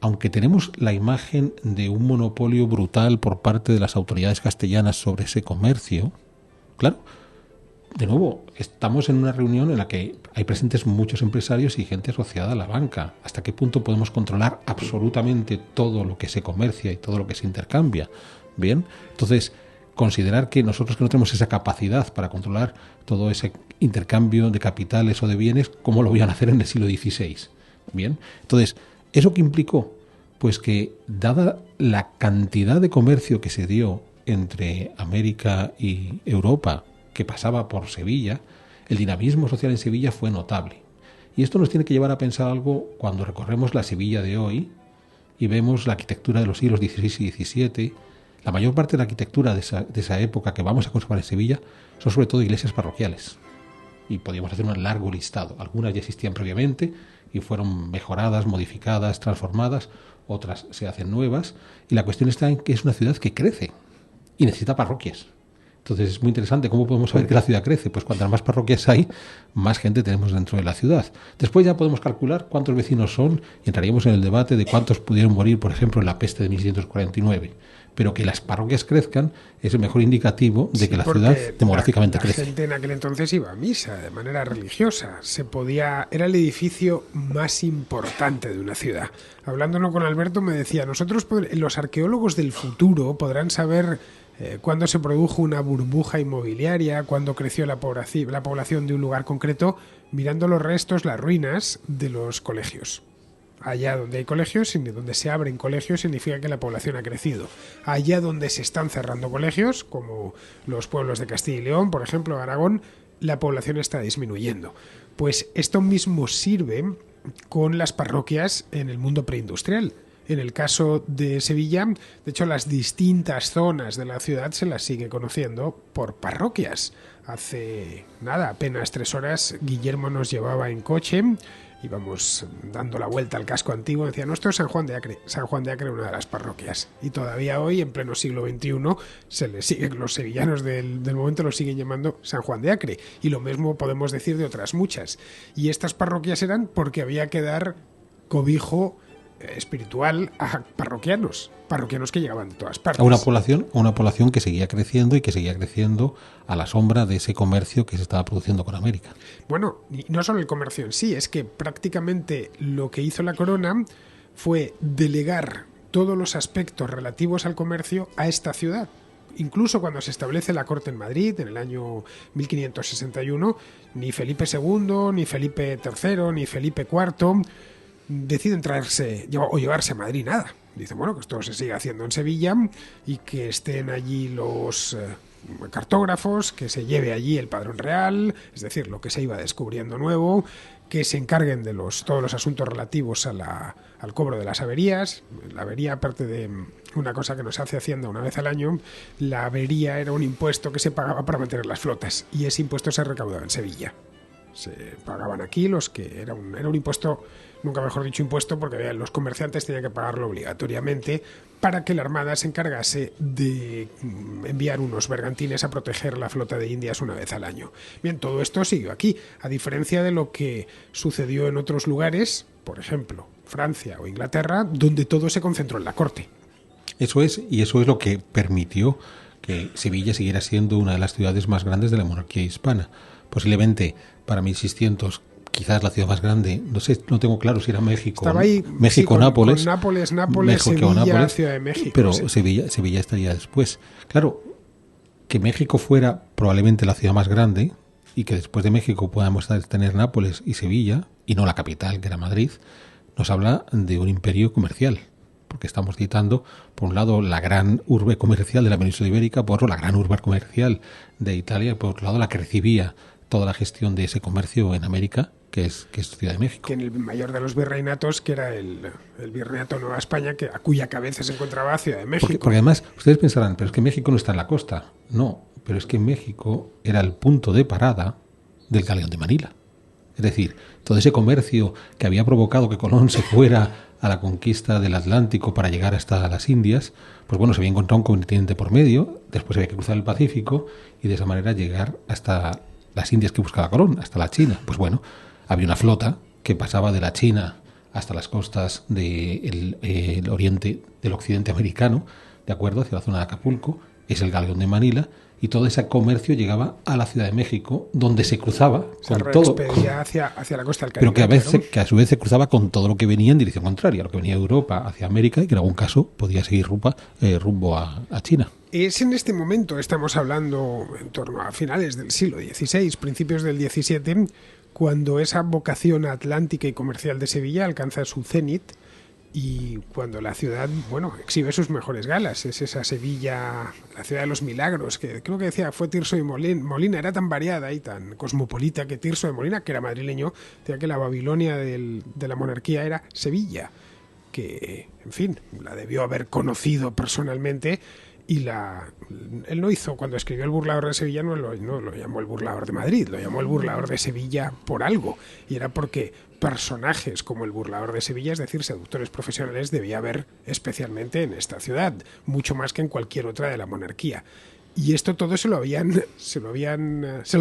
aunque tenemos la imagen de un monopolio brutal por parte de las autoridades castellanas sobre ese comercio, claro, de nuevo, estamos en una reunión en la que hay presentes muchos empresarios y gente asociada a la banca. ¿Hasta qué punto podemos controlar absolutamente todo lo que se comercia y todo lo que se intercambia? Bien, entonces, considerar que nosotros que no tenemos esa capacidad para controlar todo ese intercambio de capitales o de bienes, ¿cómo lo iban a hacer en el siglo XVI? Bien, entonces, ¿eso qué implicó? Pues que, dada la cantidad de comercio que se dio entre América y Europa, que pasaba por Sevilla, el dinamismo social en Sevilla fue notable. Y esto nos tiene que llevar a pensar algo cuando recorremos la Sevilla de hoy y vemos la arquitectura de los siglos XVI y XVII. La mayor parte de la arquitectura de esa época que vamos a conservar en Sevilla son sobre todo iglesias parroquiales. y podíamos hacer un largo listado. Algunas ya existían previamente y fueron mejoradas, modificadas, transformadas, otras se hacen nuevas, y la cuestión está en que es una ciudad que crece y necesita parroquias. Entonces es muy interesante. ¿Cómo podemos saber que la ciudad crece? Pues cuantas más parroquias hay, más gente tenemos dentro de la ciudad. Después ya podemos calcular cuántos vecinos son y entraríamos en el debate de cuántos pudieron morir, por ejemplo, en la peste de 1649. Pero que las parroquias crezcan es el mejor indicativo de que la ciudad demográficamente crece. La gente en aquel entonces iba a misa de manera religiosa. Era el edificio más importante de una ciudad. Hablándolo con Alberto me decía, los arqueólogos del futuro podrán saber cuándo se produjo una burbuja inmobiliaria, cuándo creció la población de un lugar concreto, mirando los restos, las ruinas de los colegios. Allá donde hay colegios, donde se abren colegios, significa que la población ha crecido. Allá donde se están cerrando colegios, como los pueblos de Castilla y León, por ejemplo, Aragón, la población está disminuyendo. Pues esto mismo sirve con las parroquias en el mundo preindustrial. En el caso de Sevilla, de hecho, las distintas zonas de la ciudad se las sigue conociendo por parroquias. Hace apenas 3 horas, Guillermo nos llevaba en coche, íbamos dando la vuelta al casco antiguo, decía, nuestro es San Juan de Acre. San Juan de Acre, una de las parroquias. Y todavía hoy, en pleno siglo XXI, los sevillanos del momento lo siguen llamando San Juan de Acre. Y lo mismo podemos decir de otras muchas. Y estas parroquias eran porque había que dar cobijo espiritual a parroquianos que llegaban de todas partes. A una población que seguía creciendo y que seguía creciendo a la sombra de ese comercio que se estaba produciendo con América. Bueno, y no solo el comercio en sí, es que prácticamente lo que hizo la corona fue delegar todos los aspectos relativos al comercio a esta ciudad. Incluso cuando se establece la corte en Madrid, en el año 1561, ni Felipe II, ni Felipe III, ni Felipe IV deciden llevarse a Madrid nada. Dicen, bueno, que esto se sigue haciendo en Sevilla y que estén allí los cartógrafos, que se lleve allí el padrón real, es decir, lo que se iba descubriendo nuevo, que se encarguen de todos los asuntos relativos al cobro de las averías. La avería, aparte de una cosa que nos hace Hacienda una vez al año, la avería era un impuesto que se pagaba para mantener las flotas, y ese impuesto se recaudaba en Sevilla. Se pagaban aquí era un impuesto, nunca mejor dicho impuesto, porque los comerciantes tenían que pagarlo obligatoriamente para que la Armada se encargase de enviar unos bergantines a proteger la flota de Indias una vez al año. Bien, todo esto siguió aquí, a diferencia de lo que sucedió en otros lugares, por ejemplo, Francia o Inglaterra, donde todo se concentró en la corte. Eso es lo que permitió que Sevilla siguiera siendo una de las ciudades más grandes de la monarquía hispana. Posiblemente para 1600, quizás la ciudad más grande, no tengo claro si era México. Estaba ahí, México, sí, Nápoles, Nápoles, Sevilla, Nápoles, Ciudad de México. Pero sí. Sevilla estaría después. Claro, que México fuera probablemente la ciudad más grande y que después de México podamos tener Nápoles y Sevilla, y no la capital, que era Madrid, nos habla de un imperio comercial. Porque estamos citando, por un lado, la gran urbe comercial de la península ibérica, por otro, la gran urbe comercial de Italia, y por otro lado, la que recibía toda la gestión de ese comercio en América, que es Ciudad de México. Que en el mayor de los virreinatos, que era el virreinato de Nueva España, a cuya cabeza se encontraba Ciudad de México. Porque además, ustedes pensarán, pero es que México no está en la costa. No, pero es que México era el punto de parada del galeón de Manila. Es decir, todo ese comercio que había provocado que Colón se fuera a la conquista del Atlántico para llegar hasta las Indias, pues bueno, se había encontrado un continente por medio, después había que cruzar el Pacífico y de esa manera llegar hasta las Indias que buscaba Colón, hasta la China. Pues bueno, había una flota que pasaba de la China hasta las costas del oriente, del occidente americano, de acuerdo, hacia la zona de Acapulco, es el galeón de Manila, y todo ese comercio llegaba a la Ciudad de México, donde se cruzaba con todo. Hacia la costa del Caribe. Pero que a su vez se cruzaba con todo lo que venía en dirección contraria, lo que venía de Europa hacia América, y que en algún caso podía seguir rumbo a China. Es en este momento, estamos hablando en torno a finales del siglo XVI, principios del XVII, cuando esa vocación atlántica y comercial de Sevilla alcanza su cenit, y cuando la ciudad, exhibe sus mejores galas. Es esa Sevilla, la ciudad de los milagros, que creo que decía, fue Tirso y Molina, era tan variada y tan cosmopolita que Tirso de Molina, que era madrileño, decía que la Babilonia de la monarquía era Sevilla, que, en fin, la debió haber conocido personalmente, Él no hizo, cuando escribió El burlador de Sevilla, no lo llamó El burlador de Madrid, lo llamó El burlador de Sevilla por algo, y era porque personajes como El burlador de Sevilla, es decir, seductores profesionales, debía haber especialmente en esta ciudad, mucho más que en cualquier otra de la monarquía. Y esto todo se lo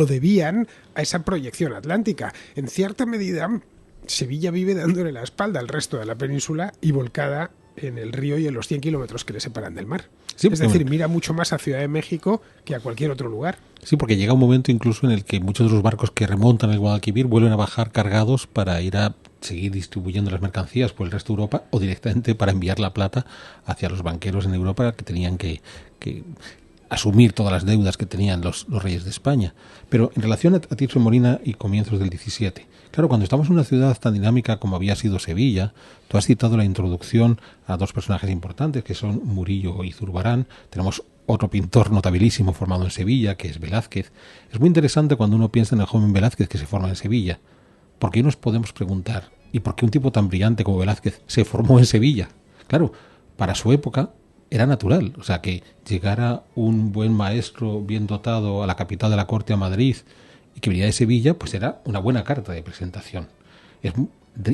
debían a esa proyección atlántica. En cierta medida, Sevilla vive dándole la espalda al resto de la península y volcada en el río y en los 100 kilómetros que le separan del mar. Sí, es decir, mira mucho más a Ciudad de México que a cualquier otro lugar. Sí, porque llega un momento incluso en el que muchos de los barcos que remontan el Guadalquivir vuelven a bajar cargados para ir a seguir distribuyendo las mercancías por el resto de Europa, o directamente para enviar la plata hacia los banqueros en Europa que tenían que asumir todas las deudas que tenían los reyes de España. Pero en relación a Tirso y Molina y comienzos del 17, claro, cuando estamos en una ciudad tan dinámica como había sido Sevilla, tú has citado la introducción a dos personajes importantes que son Murillo y Zurbarán. Tenemos otro pintor notabilísimo formado en Sevilla, que es Velázquez. Es muy interesante cuando uno piensa en el joven Velázquez que se forma en Sevilla, porque nos podemos preguntar, ¿y por qué un tipo tan brillante como Velázquez se formó en Sevilla? Claro, para su época era natural, o sea, que llegara un buen maestro bien dotado a la capital de la corte, a Madrid, y que viniera de Sevilla, pues era una buena carta de presentación. Es,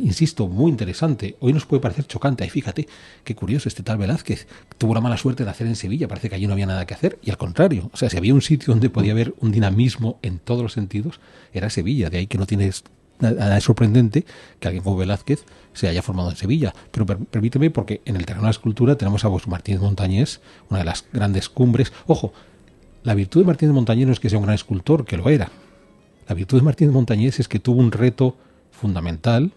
insisto, muy interesante. Hoy nos puede parecer chocante. Ay, fíjate, qué curioso, este tal Velázquez tuvo la mala suerte de nacer en Sevilla, parece que allí no había nada que hacer, y al contrario, o sea, si había un sitio donde podía haber un dinamismo en todos los sentidos, era Sevilla. De ahí que no tienes nada de sorprendente que alguien como Velázquez se haya formado en Sevilla. Pero permíteme, porque en el terreno de la escultura tenemos a Martínez Montañés, una de las grandes cumbres. Ojo, la virtud de Martínez Montañés no es que sea un gran escultor, que lo era. La virtud de Martínez Montañés es que tuvo un reto fundamental,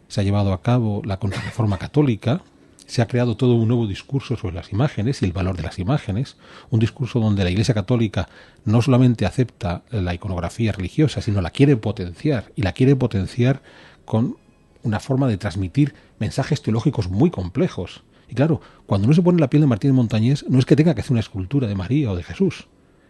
se ha llevado a cabo la Contrarreforma católica, se ha creado todo un nuevo discurso sobre las imágenes y el valor de las imágenes, un discurso donde la Iglesia Católica no solamente acepta la iconografía religiosa, sino la quiere potenciar, y la quiere potenciar con una forma de transmitir mensajes teológicos muy complejos. Y claro, cuando uno se pone en la piel de Martínez Montañés, no es que tenga que hacer una escultura de María o de Jesús,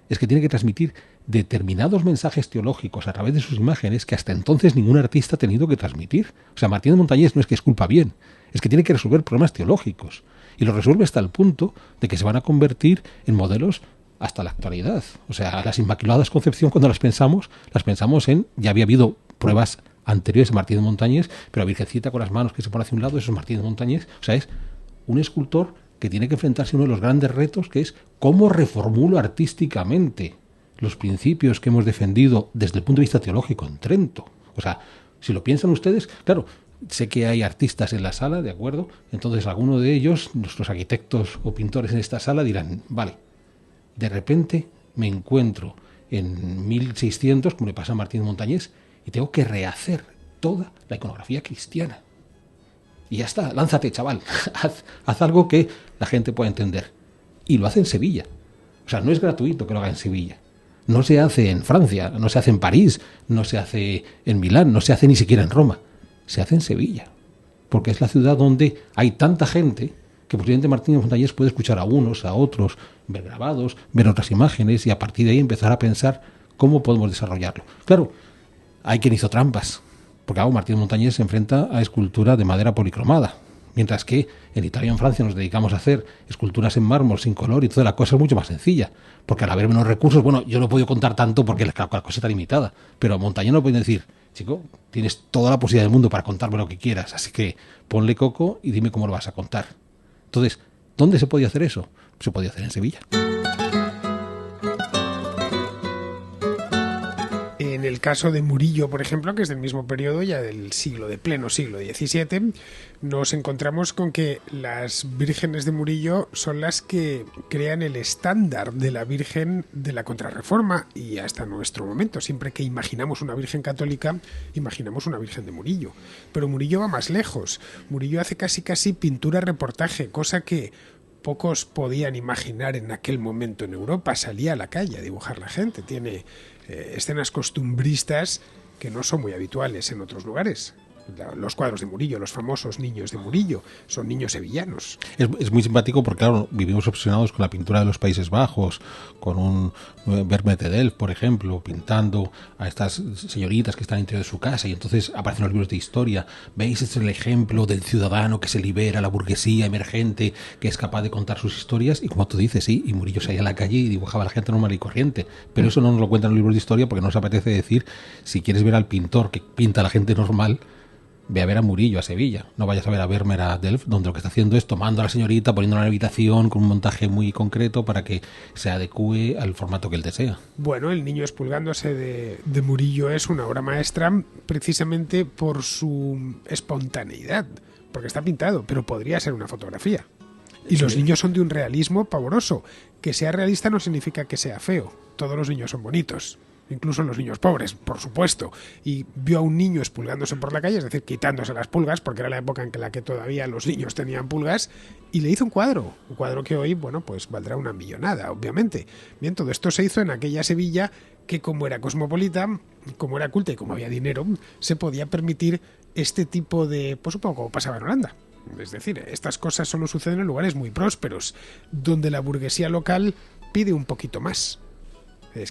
es que tiene que transmitir determinados mensajes teológicos a través de sus imágenes que hasta entonces ningún artista ha tenido que transmitir. O sea, Martínez Montañés no es que esculpa bien, es que tiene que resolver problemas teológicos. Y lo resuelve hasta el punto de que se van a convertir en modelos hasta la actualidad. O sea, las Inmaculadas Concepción, cuando las pensamos en, ya había habido pruebas anteriores de Martínez Montañés, pero la Virgencita con las manos que se pone hacia un lado, eso es Martínez Montañés. O sea, es un escultor que tiene que enfrentarse a uno de los grandes retos, que es cómo reformulo artísticamente los principios que hemos defendido desde el punto de vista teológico en Trento. O sea, si lo piensan ustedes, claro, sé que hay artistas en la sala, ¿de acuerdo? Entonces alguno de ellos, nuestros arquitectos o pintores en esta sala, dirán, vale, de repente me encuentro en 1600, como le pasa a Martínez Montañés, y tengo que rehacer toda la iconografía cristiana. Y ya está, lánzate, chaval, haz algo que la gente pueda entender. Y lo hace en Sevilla. O sea, no es gratuito que lo haga en Sevilla. No se hace en Francia, no se hace en París, no se hace en Milán, no se hace ni siquiera en Roma. Se hace en Sevilla. Porque es la ciudad donde hay tanta gente que posiblemente Martínez Montañés puede escuchar a unos, a otros, ver grabados, ver otras imágenes y a partir de ahí empezar a pensar cómo podemos desarrollarlo. Claro, hay quien hizo trampas. Porque Martínez Montañés se enfrenta a escultura de madera policromada, mientras que en Italia y en Francia nos dedicamos a hacer esculturas en mármol sin color y toda la cosa es mucho más sencilla, porque al haber menos recursos, bueno, yo no he podido contar tanto porque la cosa está limitada, pero Montañés no puede decir, chico, tienes toda la posibilidad del mundo para contarme lo que quieras, así que ponle coco y dime cómo lo vas a contar. Entonces, ¿dónde se podía hacer eso? Se podía hacer en Sevilla. En el caso de Murillo, por ejemplo, que es del mismo periodo, ya del pleno siglo XVII, nos encontramos con que las vírgenes de Murillo son las que crean el estándar de la Virgen de la Contrarreforma y hasta nuestro momento. Siempre que imaginamos una Virgen católica, imaginamos una Virgen de Murillo. Pero Murillo va más lejos. Murillo hace casi pintura-reportaje, cosa que pocos podían imaginar en aquel momento en Europa. Salía a la calle a dibujar la gente. Tiene escenas costumbristas que no son muy habituales en otros lugares. Los cuadros de Murillo, los famosos niños de Murillo, son niños sevillanos. Es muy simpático porque, claro, vivimos obsesionados con la pintura de los Países Bajos, con un Vermeer de Delft, por ejemplo, pintando a estas señoritas que están dentro de su casa, y entonces aparecen los libros de historia. ¿Veis? Este es el ejemplo del ciudadano que se libera, la burguesía emergente, que es capaz de contar sus historias, y como tú dices, sí, y Murillo salía a la calle y dibujaba a la gente normal y corriente. Pero eso no nos lo cuentan los libros de historia porque nos apetece decir, si quieres ver al pintor que pinta a la gente normal, ve a ver a Murillo a Sevilla, no vayas a ver a Vermeer a Delft, donde lo que está haciendo es tomando a la señorita, poniéndola en la habitación con un montaje muy concreto para que se adecue al formato que él desea. Bueno, El niño expulgándose de Murillo es una obra maestra precisamente por su espontaneidad, porque está pintado, pero podría ser una fotografía. Y los niños son de un realismo pavoroso. Que sea realista no significa que sea feo. Todos los niños son bonitos. Incluso los niños pobres, por supuesto. Y vio a un niño expulgándose por la calle, es decir, quitándose las pulgas, porque era la época en la que todavía los niños tenían pulgas, y le hizo un cuadro que hoy, bueno, pues valdrá una millonada, obviamente. Bien, todo esto se hizo en aquella Sevilla que, como era cosmopolita, como era culta y como había dinero, se podía permitir este tipo de, pues un poco como pasaba en Holanda. Es decir, estas cosas solo suceden en lugares muy prósperos, donde la burguesía local pide un poquito más.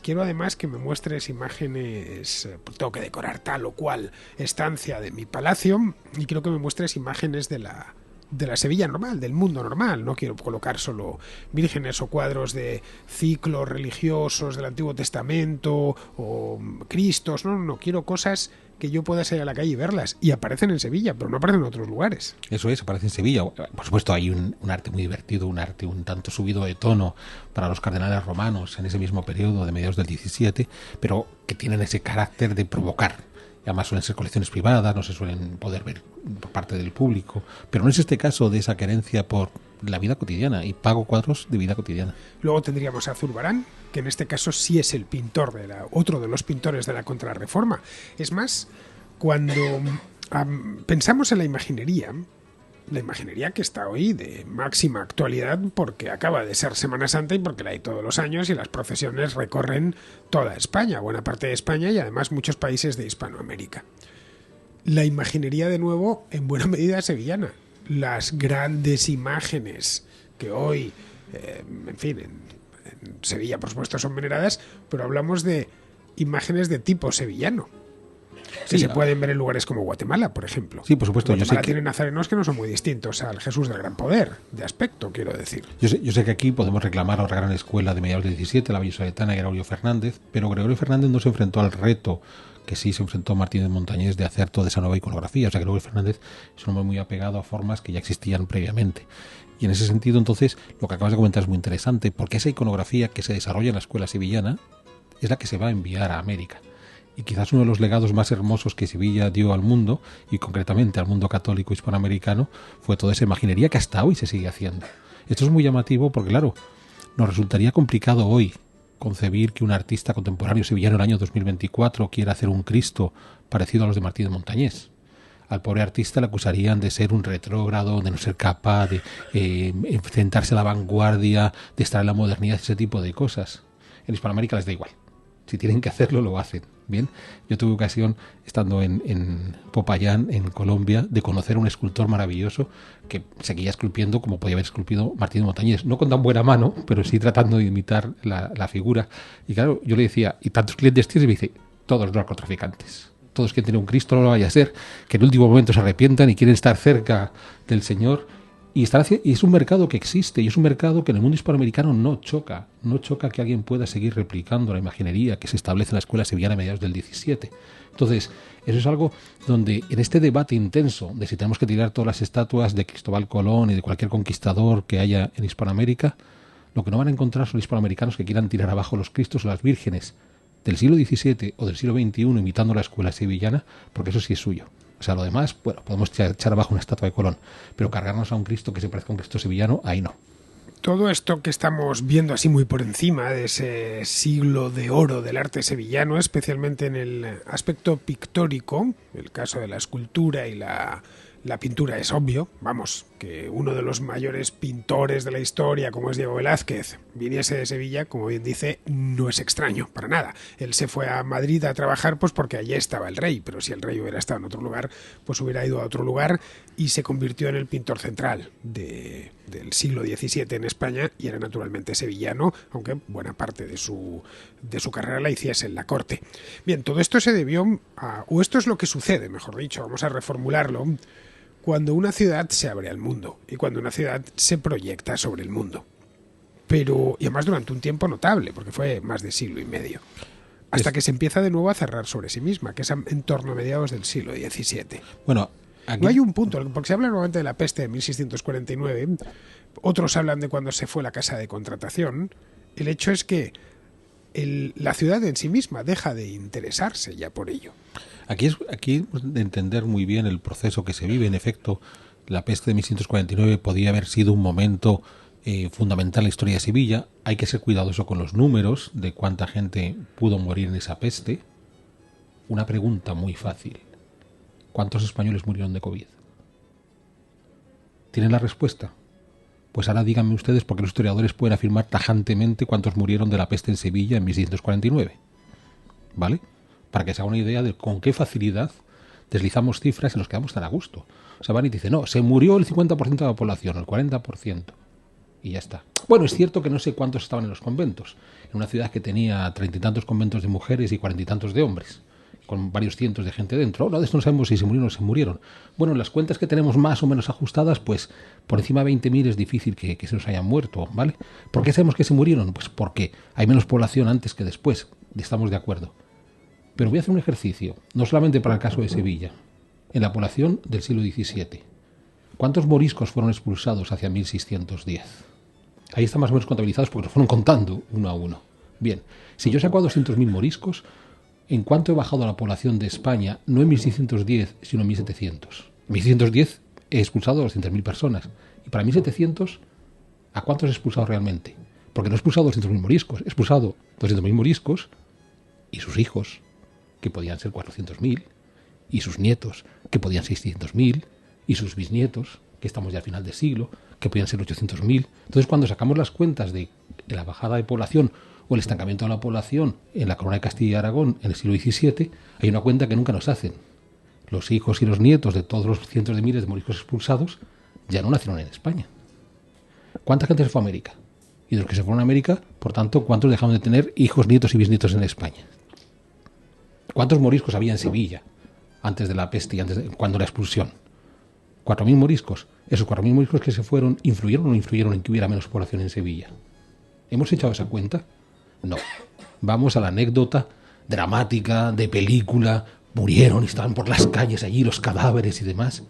Quiero además que me muestres imágenes, tengo que decorar tal o cual estancia de mi palacio, y quiero que me muestres imágenes de la Sevilla normal, del mundo normal. No quiero colocar solo vírgenes o cuadros de ciclos religiosos del Antiguo Testamento o Cristos, no, quiero cosas que yo pueda salir a la calle y verlas, y aparecen en Sevilla, pero no aparecen en otros lugares. Eso es, aparece en Sevilla. Por supuesto hay un arte muy divertido, un arte un tanto subido de tono para los cardenales romanos en ese mismo periodo de mediados del 17, pero que tienen ese carácter de provocar. Y además suelen ser colecciones privadas, no se suelen poder ver por parte del público, pero no es este caso de esa querencia por la vida cotidiana, y pago cuadros de vida cotidiana. Luego tendríamos a Zurbarán, que en este caso sí es el pintor otro de los pintores de la Contrarreforma. Es más, cuando pensamos en la imaginería que está hoy de máxima actualidad, porque acaba de ser Semana Santa y porque la hay todos los años y las procesiones recorren toda España, buena parte de España, y además muchos países de Hispanoamérica. La imaginería, de nuevo, en buena medida sevillana. Las grandes imágenes que hoy, en Sevilla, por supuesto, son veneradas, pero hablamos de imágenes de tipo sevillano, que se pueden ver en lugares como Guatemala, por ejemplo. Sí, por supuesto. Guatemala tiene nazarenos que no son muy distintos al Jesús del Gran Poder, de aspecto, quiero decir. Yo sé que aquí podemos reclamar a otra gran escuela de mediados del 17, la vallisoletana y Gregorio Fernández, pero Gregorio Fernández no se enfrentó al reto que sí se enfrentó Martínez Montañés de hacer toda esa nueva iconografía. O sea, Gregorio Fernández es un hombre muy apegado a formas que ya existían previamente. Y en ese sentido, entonces, lo que acabas de comentar es muy interesante, porque esa iconografía que se desarrolla en la escuela sevillana es la que se va a enviar a América. Y quizás uno de los legados más hermosos que Sevilla dio al mundo, y concretamente al mundo católico hispanoamericano, fue toda esa imaginería que hasta hoy se sigue haciendo. Esto es muy llamativo porque, claro, nos resultaría complicado hoy concebir que un artista contemporáneo sevillano en el año 2024 quiera hacer un Cristo parecido a los de Martínez Montañés. Al pobre artista le acusarían de ser un retrógrado, de no ser capaz de enfrentarse a la vanguardia, de estar en la modernidad, ese tipo de cosas. En Hispanoamérica les da igual. Si tienen que hacerlo, lo hacen. Bien, yo tuve ocasión, estando en Popayán, en Colombia, de conocer a un escultor maravilloso que seguía esculpiendo como podía haber esculpido Martínez Montañés. No con tan buena mano, pero sí tratando de imitar la figura. Y claro, yo le decía, ¿y tantos clientes tienes? Y me dice, todos narcotraficantes. Todos que tienen un Cristo, no lo vaya a ser, que en el último momento se arrepientan y quieren estar cerca del Señor. Y es un mercado que existe, y es un mercado que en el mundo hispanoamericano no choca que alguien pueda seguir replicando la imaginería que se establece en la escuela sevillana a mediados del 17. Entonces, eso es algo donde en este debate intenso de si tenemos que tirar todas las estatuas de Cristóbal Colón y de cualquier conquistador que haya en Hispanoamérica, lo que no van a encontrar son hispanoamericanos que quieran tirar abajo los Cristos o las vírgenes del siglo XVII o del siglo XXI imitando la escuela sevillana, porque eso sí es suyo. O sea, lo demás, bueno, podemos echar abajo una estatua de Colón, pero cargarnos a un Cristo que se parezca a un Cristo sevillano, ahí no. Todo esto que estamos viendo así muy por encima de ese siglo de oro del arte sevillano, especialmente en el aspecto pictórico, el caso de la escultura y la La pintura es obvio, vamos, que uno de los mayores pintores de la historia, como es Diego Velázquez, viniese de Sevilla, como bien dice, no es extraño, para nada. Él se fue a Madrid a trabajar pues porque allí estaba el rey, pero si el rey hubiera estado en otro lugar, pues hubiera ido a otro lugar y se convirtió en el pintor central del siglo XVII en España y era naturalmente sevillano, aunque buena parte de su carrera la hiciese en la corte. Bien, todo esto se debió a, o esto es lo que sucede, mejor dicho, vamos a reformularlo, cuando una ciudad se abre al mundo y cuando una ciudad se proyecta sobre el mundo. Pero, y además durante un tiempo notable, porque fue más de siglo y medio, hasta que se empieza de nuevo a cerrar sobre sí misma, que es en torno a mediados del siglo XVII. Bueno, aquí... No hay un punto, porque se habla normalmente de la peste de 1649, otros hablan de cuando se fue la casa de contratación. El hecho es que la ciudad en sí misma deja de interesarse ya por ello. Aquí de entender muy bien el proceso que se vive. En efecto, la peste de 1649 podía haber sido un momento fundamental en la historia de Sevilla. Hay que ser cuidadoso con los números de cuánta gente pudo morir en esa peste. Una pregunta muy fácil. ¿Cuántos españoles murieron de COVID? ¿Tienen la respuesta? Pues ahora díganme ustedes, porque los historiadores pueden afirmar tajantemente cuántos murieron de la peste en Sevilla en 1649. ¿Vale? Para que se haga una idea de con qué facilidad deslizamos cifras y nos quedamos tan a gusto. O sea, van y dicen, no, se murió el 50% de la población, el 40%. Y ya está. Bueno, es cierto que no sé cuántos estaban en los conventos. En una ciudad que tenía 30 y tantos conventos de mujeres y 40 y tantos de hombres, con varios cientos de gente dentro. No, de esto no sabemos si se murieron o no se murieron. Bueno, las cuentas que tenemos más o menos ajustadas, pues por encima de 20.000 es difícil que se nos hayan muerto, ¿vale? ¿Por qué sabemos que se murieron? Pues porque hay menos población antes que después. Estamos de acuerdo. Pero voy a hacer un ejercicio, no solamente para el caso de Sevilla, en la población del siglo XVII. ¿Cuántos moriscos fueron expulsados hacia 1610? Ahí están más o menos contabilizados porque los fueron contando uno a uno. Bien, si yo saco a 200.000 moriscos, ¿en cuánto he bajado la población de España? No en 1610, sino en 1700. En 1610 he expulsado a 200.000 personas. Y para 1700, ¿a cuántos he expulsado realmente? Porque no he expulsado 200.000 moriscos, he expulsado 200.000 moriscos y sus hijos, que podían ser 400.000, y sus nietos, que podían ser 600.000, y sus bisnietos, que estamos ya al final del siglo, que podían ser 800.000. Entonces, cuando sacamos las cuentas de la bajada de población o el estancamiento de la población en la corona de Castilla y Aragón en el siglo XVII, hay una cuenta que nunca nos hacen. Los hijos y los nietos de todos los cientos de miles de moriscos expulsados ya no nacieron en España. ¿Cuánta gente se fue a América? Y de los que se fueron a América, por tanto, ¿cuántos dejaron de tener hijos, nietos y bisnietos en España? ¿Cuántos moriscos había en Sevilla antes de la peste y cuando la expulsión? 4.000 moriscos. Esos 4.000 moriscos que se fueron, ¿influyeron o no influyeron en que hubiera menos población en Sevilla? ¿Hemos echado esa cuenta? No. Vamos a la anécdota dramática, de película, murieron y estaban por las calles allí los cadáveres y demás.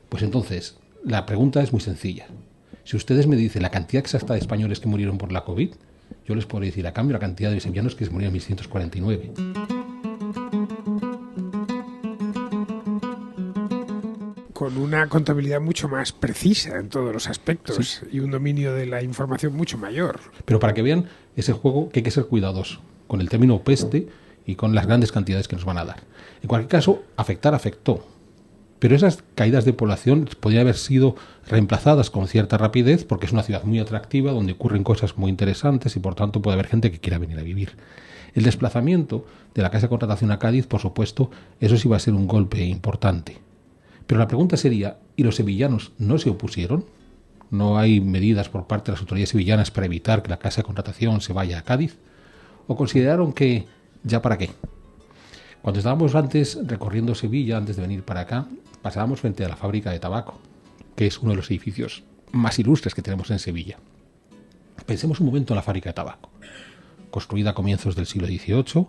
Pues entonces, la pregunta es muy sencilla. Si ustedes me dicen la cantidad exacta de españoles que murieron por la COVID, yo les puedo decir a cambio la cantidad de sevillanos que se murieron en 1649. Con una contabilidad mucho más precisa en todos los aspectos, sí, y un dominio de la información mucho mayor. Pero para que vean ese juego que hay que ser cuidadoso con el término peste y con las grandes cantidades que nos van a dar. En cualquier caso, afectó. Pero esas caídas de población podrían haber sido reemplazadas con cierta rapidez porque es una ciudad muy atractiva donde ocurren cosas muy interesantes y por tanto puede haber gente que quiera venir a vivir. El desplazamiento de la casa de contratación a Cádiz, por supuesto, eso sí va a ser un golpe importante. Pero la pregunta sería, ¿y los sevillanos no se opusieron? ¿No hay medidas por parte de las autoridades sevillanas para evitar que la casa de contratación se vaya a Cádiz? ¿O consideraron que ya para qué? Cuando estábamos antes recorriendo Sevilla, antes de venir para acá, pasábamos frente a la fábrica de tabaco, que es uno de los edificios más ilustres que tenemos en Sevilla. Pensemos un momento en la fábrica de tabaco, construida a comienzos del siglo XVIII,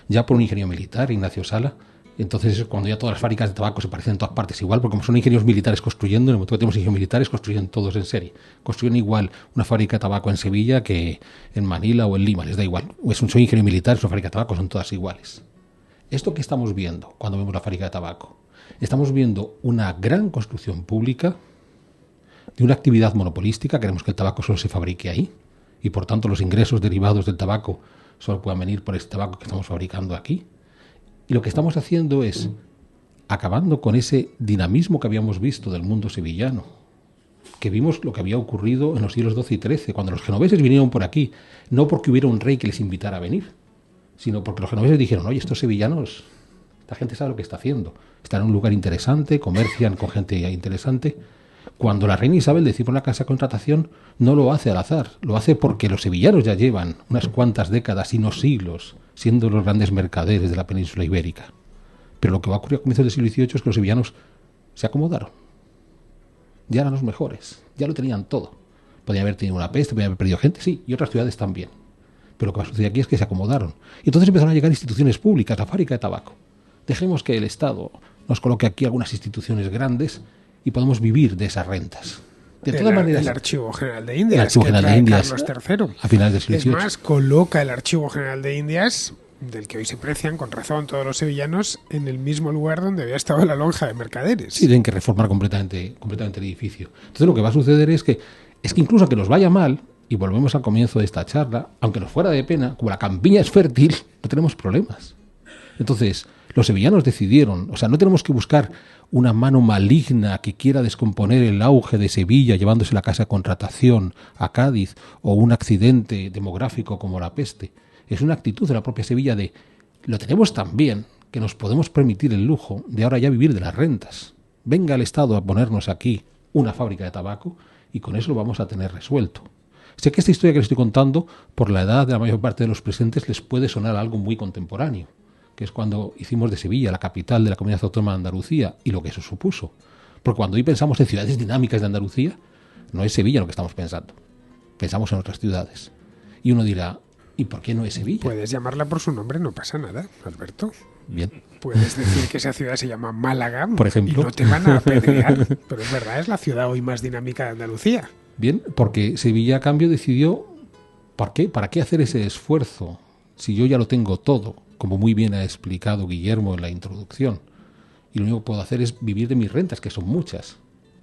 ya por un ingeniero militar, Ignacio Sala. Entonces es cuando ya todas las fábricas de tabaco se parecen en todas partes igual, porque como son ingenieros militares construyendo, en el momento que tenemos ingenieros militares, construyen todos en serie. Construyen igual una fábrica de tabaco en Sevilla que en Manila o en Lima, les da igual. Son ingenieros militares, una fábrica de tabaco, son todas iguales. Esto que estamos viendo cuando vemos la fábrica de tabaco, estamos viendo una gran construcción pública de una actividad monopolística. Queremos que el tabaco solo se fabrique ahí y por tanto los ingresos derivados del tabaco solo puedan venir por este tabaco que estamos fabricando aquí. Y lo que estamos haciendo es acabando con ese dinamismo que habíamos visto del mundo sevillano, que vimos lo que había ocurrido en los siglos XII y XIII, cuando los genoveses vinieron por aquí, no porque hubiera un rey que les invitara a venir, sino porque los genoveses dijeron, oye, estos sevillanos, esta gente sabe lo que está haciendo, están en un lugar interesante, comercian con gente interesante. Cuando la reina Isabel decide una casa de contratación, no lo hace al azar, lo hace porque los sevillanos ya llevan unas cuantas décadas y no siglos siendo los grandes mercaderes de la península ibérica. Pero lo que va a ocurrir a comienzos del siglo XVIII es que los sevillanos se acomodaron. Ya eran los mejores, ya lo tenían todo. Podían haber tenido una peste, podían haber perdido gente, sí, y otras ciudades también. Pero lo que va a suceder aquí es que se acomodaron. Y entonces empezaron a llegar instituciones públicas, la fábrica de tabaco. Dejemos que el Estado nos coloque aquí algunas instituciones grandes y podemos vivir de esas rentas. De todas maneras, el Archivo General de Indias, el Archivo General de Indias, Carlos III. a finales del siglo XVIII. Es más, coloca el Archivo General de Indias, del que hoy se precian con razón todos los sevillanos, en el mismo lugar donde había estado la lonja de mercaderes. Sí, tienen que reformar completamente el edificio. Entonces lo que va a suceder es que incluso que nos vaya mal, y volvemos al comienzo de esta charla, aunque nos fuera de pena, como la campiña es fértil, no tenemos problemas. Entonces, los sevillanos decidieron, o sea, no tenemos que buscar una mano maligna que quiera descomponer el auge de Sevilla llevándose la casa de contratación a Cádiz, o un accidente demográfico como la peste. Es una actitud de la propia Sevilla de, lo tenemos tan bien que nos podemos permitir el lujo de ahora ya vivir de las rentas. Venga el Estado a ponernos aquí una fábrica de tabaco y con eso lo vamos a tener resuelto. Sé que esta historia que les estoy contando, por la edad de la mayor parte de los presentes, les puede sonar algo muy contemporáneo, que es cuando hicimos de Sevilla la capital de la Comunidad Autónoma de Andalucía y lo que eso supuso. Porque cuando hoy pensamos en ciudades dinámicas de Andalucía, no es Sevilla lo que estamos pensando. Pensamos en otras ciudades. Y uno dirá, ¿y por qué no es Sevilla? Puedes llamarla por su nombre, no pasa nada, Alberto. Bien. Puedes decir que esa ciudad se llama Málaga, por ejemplo, y no te van a apedrear. Pero es verdad, es la ciudad hoy más dinámica de Andalucía. Bien, porque Sevilla a cambio decidió, ¿por qué? ¿Para qué hacer ese esfuerzo si yo ya lo tengo todo? Como muy bien ha explicado Guillermo en la introducción. Y lo único que puedo hacer es vivir de mis rentas, que son muchas.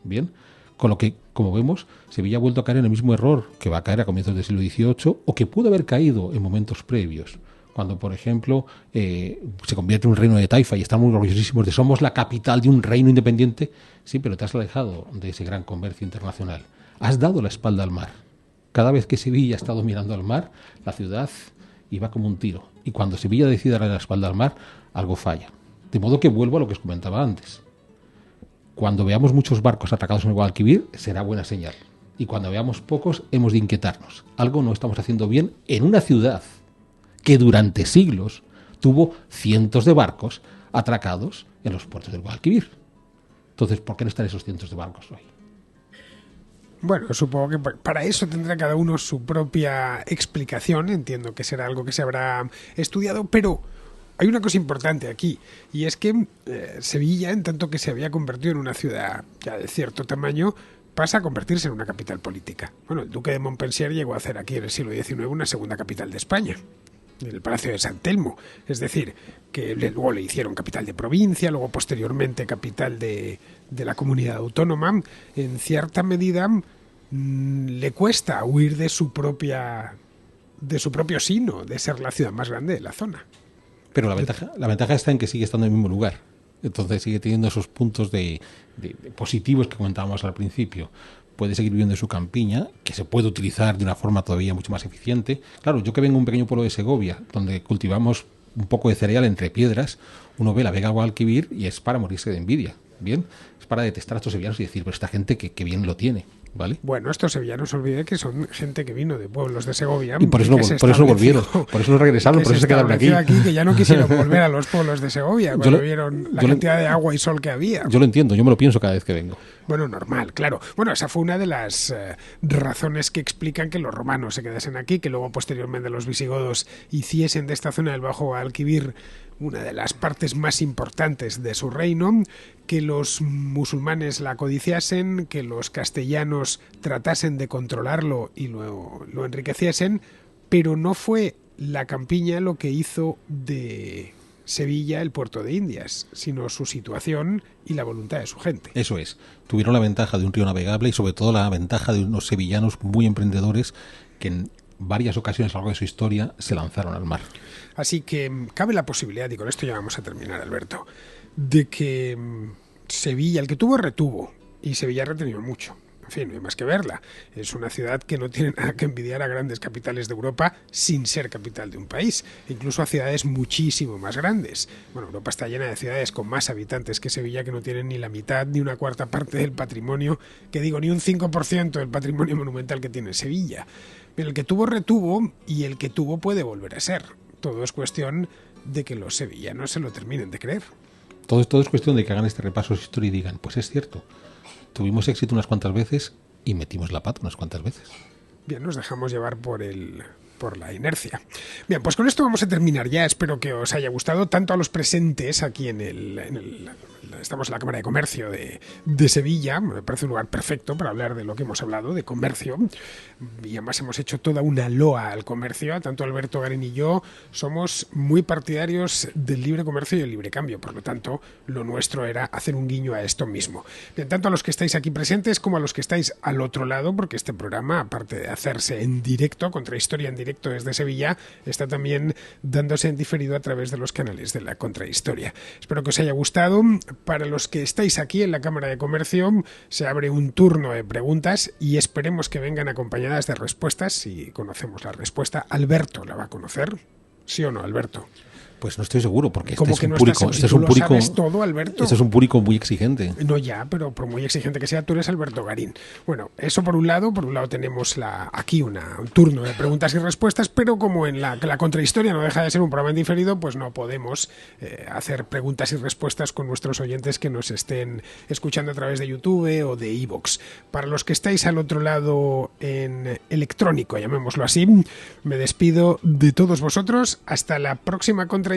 Bien, con lo que, como vemos, Sevilla ha vuelto a caer en el mismo error que va a caer a comienzos del siglo XVIII o que pudo haber caído en momentos previos. Cuando, por ejemplo, se convierte en un reino de taifa y estamos orgullosísimos de somos la capital de un reino independiente. Sí, pero te has alejado de ese gran comercio internacional. Has dado la espalda al mar. Cada vez que Sevilla ha estado mirando al mar, la ciudad iba como un tiro. Y cuando Sevilla decide darle la espalda al mar, algo falla. De modo que vuelvo a lo que os comentaba antes. Cuando veamos muchos barcos atracados en el Guadalquivir, será buena señal. Y cuando veamos pocos, hemos de inquietarnos. Algo no estamos haciendo bien en una ciudad que durante siglos tuvo cientos de barcos atracados en los puertos del Guadalquivir. Entonces, ¿por qué no están esos cientos de barcos hoy? Bueno, supongo que para eso tendrá cada uno su propia explicación. Entiendo que será algo que se habrá estudiado, pero hay una cosa importante aquí, y es que Sevilla, en tanto que se había convertido en una ciudad ya de cierto tamaño, pasa a convertirse en una capital política. Bueno, el duque de Montpensier llegó a hacer aquí en el siglo XIX una segunda capital de España, el Palacio de San Telmo. Es decir, que luego le hicieron capital de provincia, luego posteriormente capital de la comunidad autónoma. En cierta medida le cuesta huir de su propio sino, de ser la ciudad más grande de la zona. Pero la ventaja está en que sigue estando en el mismo lugar. Entonces sigue teniendo esos puntos de positivos que comentábamos al principio. Puede seguir viviendo en su campiña, que se puede utilizar de una forma todavía mucho más eficiente. Claro, yo que vengo de un pequeño pueblo de Segovia, donde cultivamos un poco de cereal entre piedras, uno ve la Vega Guadalquivir y es para morirse de envidia. Bien, es para detestar a estos sevillanos y decir, pero esta gente que bien lo tiene. ¿Vale? Bueno, estos sevillanos, olvidé que son gente que vino de pueblos de Segovia. Y por eso no volvieron, por eso no regresaron, por eso se quedaron aquí. Que ya no quisieron volver a los pueblos de Segovia cuando vieron la cantidad de agua y sol que había. Yo lo entiendo, yo me lo pienso cada vez que vengo. Bueno, normal, claro. Bueno, esa fue una de las razones que explican que los romanos se quedasen aquí, que luego posteriormente los visigodos hiciesen de esta zona del Bajo Guadalquivir una de las partes más importantes de su reino, que los musulmanes la codiciasen, que los castellanos tratasen de controlarlo y lo enriqueciesen, pero no fue la campiña lo que hizo de Sevilla el puerto de Indias, sino su situación y la voluntad de su gente. Eso es. Tuvieron la ventaja de un río navegable y sobre todo la ventaja de unos sevillanos muy emprendedores que en varias ocasiones a lo largo de su historia se lanzaron al mar. Así que cabe la posibilidad, y con esto ya vamos a terminar, Alberto, de que Sevilla, el que tuvo retuvo, y Sevilla ha retenido mucho. En fin, no hay más que verla. Es una ciudad que no tiene nada que envidiar a grandes capitales de Europa sin ser capital de un país, incluso a ciudades muchísimo más grandes. Bueno, Europa está llena de ciudades con más habitantes que Sevilla que no tienen ni la mitad ni una cuarta parte del patrimonio, que digo, ni un 5% del patrimonio monumental que tiene Sevilla. Pero el que tuvo retuvo y el que tuvo puede volver a ser. Todo es cuestión de que los sevillanos se lo terminen de creer. Todo es cuestión de que hagan este repaso de historia y digan, pues es cierto, tuvimos éxito unas cuantas veces y metimos la pata unas cuantas veces. Bien, nos dejamos llevar por la inercia. Bien, pues con esto vamos a terminar ya. Espero que os haya gustado tanto a los presentes aquí estamos en la Cámara de Comercio de Sevilla. Me parece un lugar perfecto para hablar de lo que hemos hablado, de comercio. Y además hemos hecho toda una loa al comercio. Tanto Alberto Garín y yo somos muy partidarios del libre comercio y el libre cambio. Por lo tanto, lo nuestro era hacer un guiño a esto mismo. Bien, tanto a los que estáis aquí presentes como a los que estáis al otro lado, porque este programa, aparte de hacerse en directo, Contrahistoria en directo desde Sevilla, está también dándose en diferido a través de los canales de la Contrahistoria. Espero que os haya gustado. Para los que estáis aquí en la Cámara de Comercio, se abre un turno de preguntas y esperemos que vengan acompañadas de respuestas. Si conocemos la respuesta, Alberto la va a conocer. ¿Sí o no, Alberto? Pues no estoy seguro, porque este es un público. Este es un público. ¿Sabes todo, Alberto? Este es un público muy exigente. No, ya, pero por muy exigente que sea, tú eres Alberto Garín. Bueno, eso por un lado. Por un lado tenemos aquí un turno de preguntas y respuestas, pero como en la Contrahistoria no deja de ser un programa en diferido, pues no podemos hacer preguntas y respuestas con nuestros oyentes que nos estén escuchando a través de YouTube o de iVoox. Para los que estáis al otro lado en electrónico, llamémoslo así, me despido de todos vosotros. Hasta la próxima Contrahistoria.